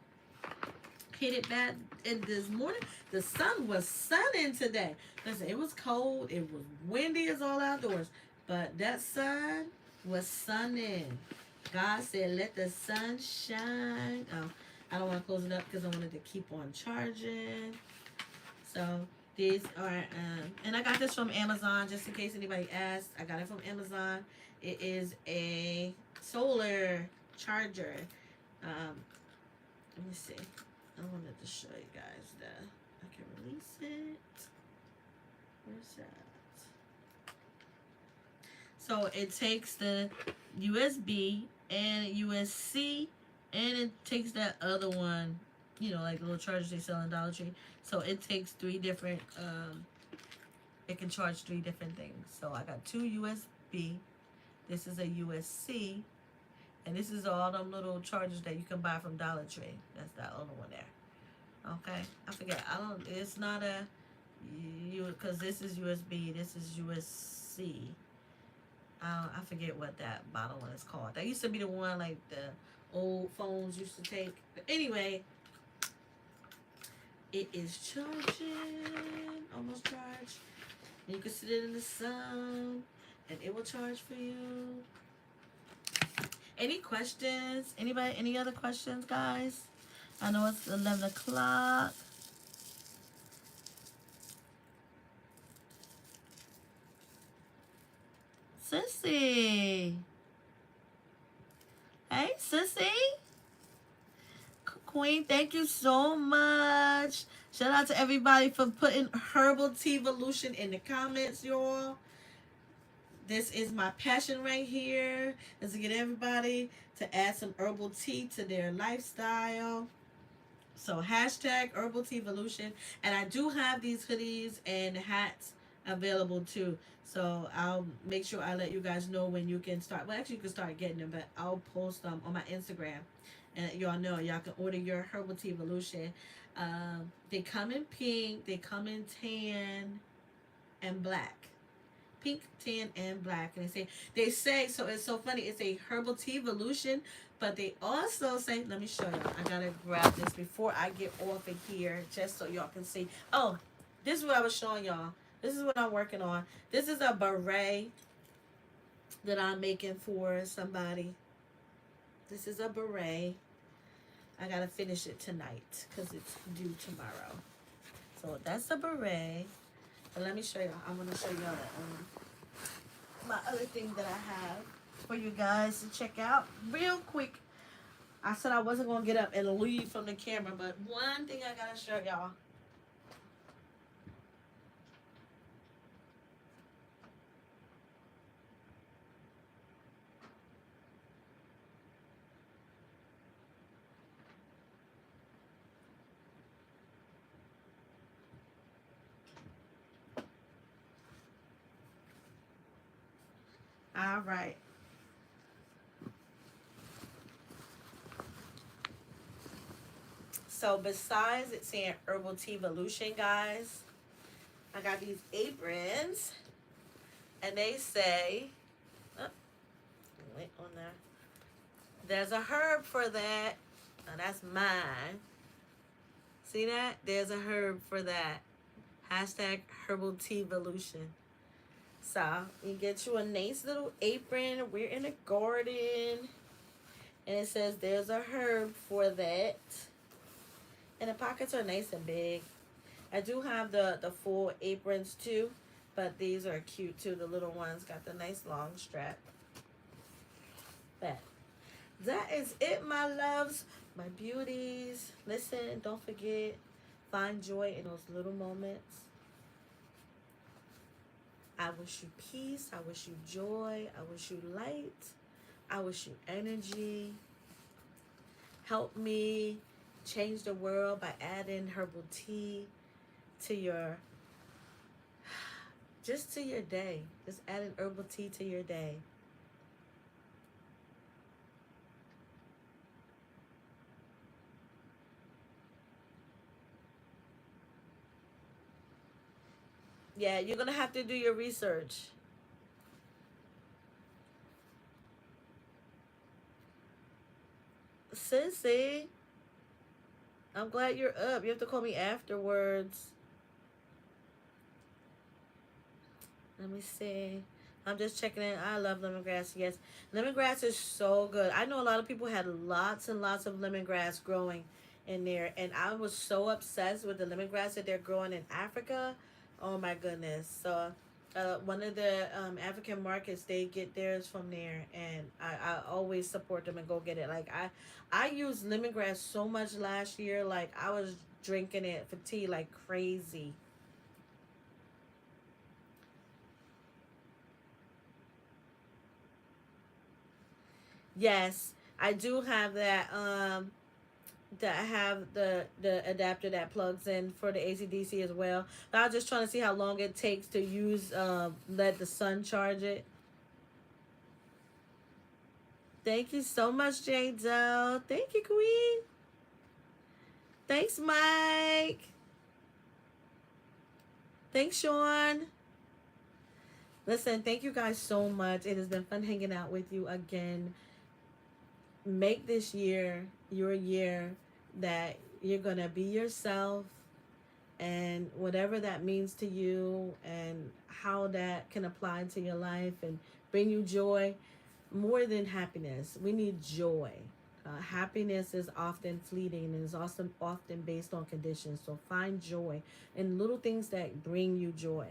hit it bad in this morning. The sun was sunning today. Listen, it was cold. It was windy as all outdoors. But that sun was sunning. God said, let the sun shine. Oh, I don't want to close it up because I wanted to keep on charging. So these are, and I got this from Amazon, just in case anybody asks. I got it from Amazon. It is a solar charger. Let me see. I wanted to show you guys that I can release it. Where's that? So it takes the USB and USB-C, and it takes that other one, you know, like the little chargers they sell in Dollar Tree. So it takes 3 different, it can charge 3 different things. So I got 2 USB. This is a USB-C. And this is all them little chargers that you can buy from Dollar Tree. That's that other one there. Okay, I forget. It's not a, because this is USB. This is USB-C. I forget what that bottle one is called. That used to be the one like the old phones used to take. But anyway, it is charging. Almost charged. And you can sit it in the sun, and it will charge for you. Any questions? Anybody? Any other questions, guys? I know it's 11 o'clock. Sissy. Hey, Sissy. Queen, thank you so much. Shout out to everybody for putting Herbal Tea Evolution in the comments, y'all. This is my passion right here, is to get everybody to add some herbal tea to their lifestyle. So hashtag Herbal Tea Evolution. And I do have these hoodies and hats available too. So I'll make sure I let you guys know when you can start. Well, actually, you can start getting them, but I'll post them on my Instagram. And y'all know, y'all can order your Herbal Tea Evolution. They come in pink, they come in tan and black. Pink, tan, and black. And they say so it's so funny. It's a Herbal Tea Evolution, but they also say, let me show y'all. I gotta grab this before I get off of here, just so y'all can see. Oh, this is what I was showing y'all. This is what I'm working on. This is a beret that I'm making for somebody. This is a beret. I gotta finish it tonight because it's due tomorrow. So that's a beret. And let me show y'all. I want to show y'all my other thing that I have for you guys to check out real quick. I said I wasn't gonna get up and leave from the camera, but one thing I gotta show y'all. All right. So besides it saying Herbal Tea Evolution, guys, I got these aprons, and they say, oh, wait on there. There's a herb for that. Now that's mine. See that? There's a herb for that. Hashtag Herbal Tea Evolution. So you get you a nice little apron. We're in a garden. And it says there's a herb for that. And the pockets are nice and big. I do have the full aprons too. But these are cute too. The little ones got the nice long strap. But that is it, my loves. My beauties. Listen, don't forget. Find joy in those little moments. I wish you peace. I wish you joy. I wish you light. I wish you energy. Help me change the world by adding herbal tea to your, just to your day. Just adding herbal tea to your day. Yeah, you're going to have to do your research. Sissy, I'm glad you're up. You have to call me afterwards. Let me see. I'm just checking in. I love lemongrass. Yes, lemongrass is so good. I know a lot of people had lots and lots of lemongrass growing in there, and I was so obsessed with the lemongrass that they're growing in Africa. Oh my goodness! So, one of the African markets, they get theirs from there, and I always support them and go get it. Like I used lemongrass so much last year. Like I was drinking it for tea like crazy. Yes, I do have that. That I have the adapter that plugs in for the ACDC as well. But I was just trying to see how long it takes to use. Let the sun charge it. Thank you so much, Jane Doe. Thank you, Queen. Thanks, Mike. Thanks, Sean. Listen, thank you guys so much. It has been fun hanging out with you again. Make this year your year that you're gonna be yourself, and whatever that means to you and how that can apply to your life and bring you joy. More than happiness, we need joy. Happiness is often fleeting and is also often based on conditions. So find joy in little things that bring you joy.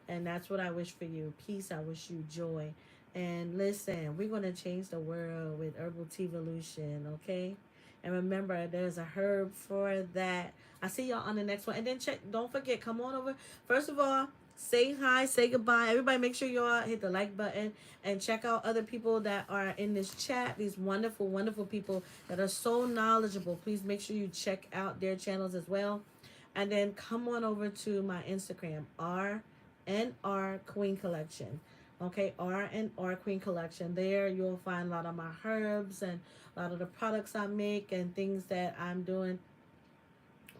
And that's what I wish for you. Peace, I wish you joy. And listen, we're going to change the world with Herbal Tea Evolution, okay? And remember, there's a herb for that. I see y'all on the next one. And then check, don't forget, come on over. First of all, say hi, say goodbye. Everybody, make sure you all hit the like button and check out other people that are in this chat. These wonderful, wonderful people that are so knowledgeable. Please make sure you check out their channels as well. And then come on over to my Instagram, R&R Queen Collection. Okay, R&R Queen Collection. There you'll find a lot of my herbs and a lot of the products I make and things that I'm doing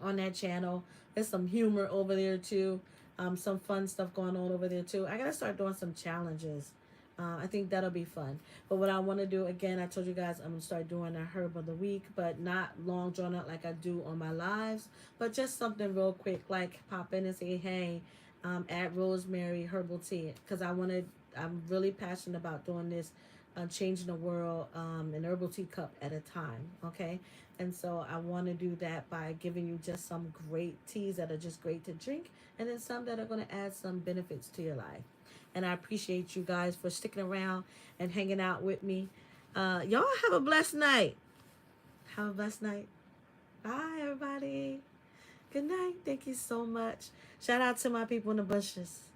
on that channel. There's some humor over there too. Some fun stuff going on over there too. I gotta start doing some challenges. I think that'll be fun. But what I want to do again, I told you guys I'm gonna start doing a herb of the week, but not long drawn out like I do on my lives, but just something real quick, like pop in and say, hey, add rosemary herbal tea, because I wanted. I'm really passionate about doing this, changing the world, an herbal tea cup at a time. Okay, and so I want to do that by giving you just some great teas that are just great to drink, and then some that are going to add some benefits to your life. And I appreciate you guys for sticking around and hanging out with me. Y'all have a blessed night. Have a blessed night. Bye, everybody. Good night. Thank you so much. Shout out to my people in the bushes.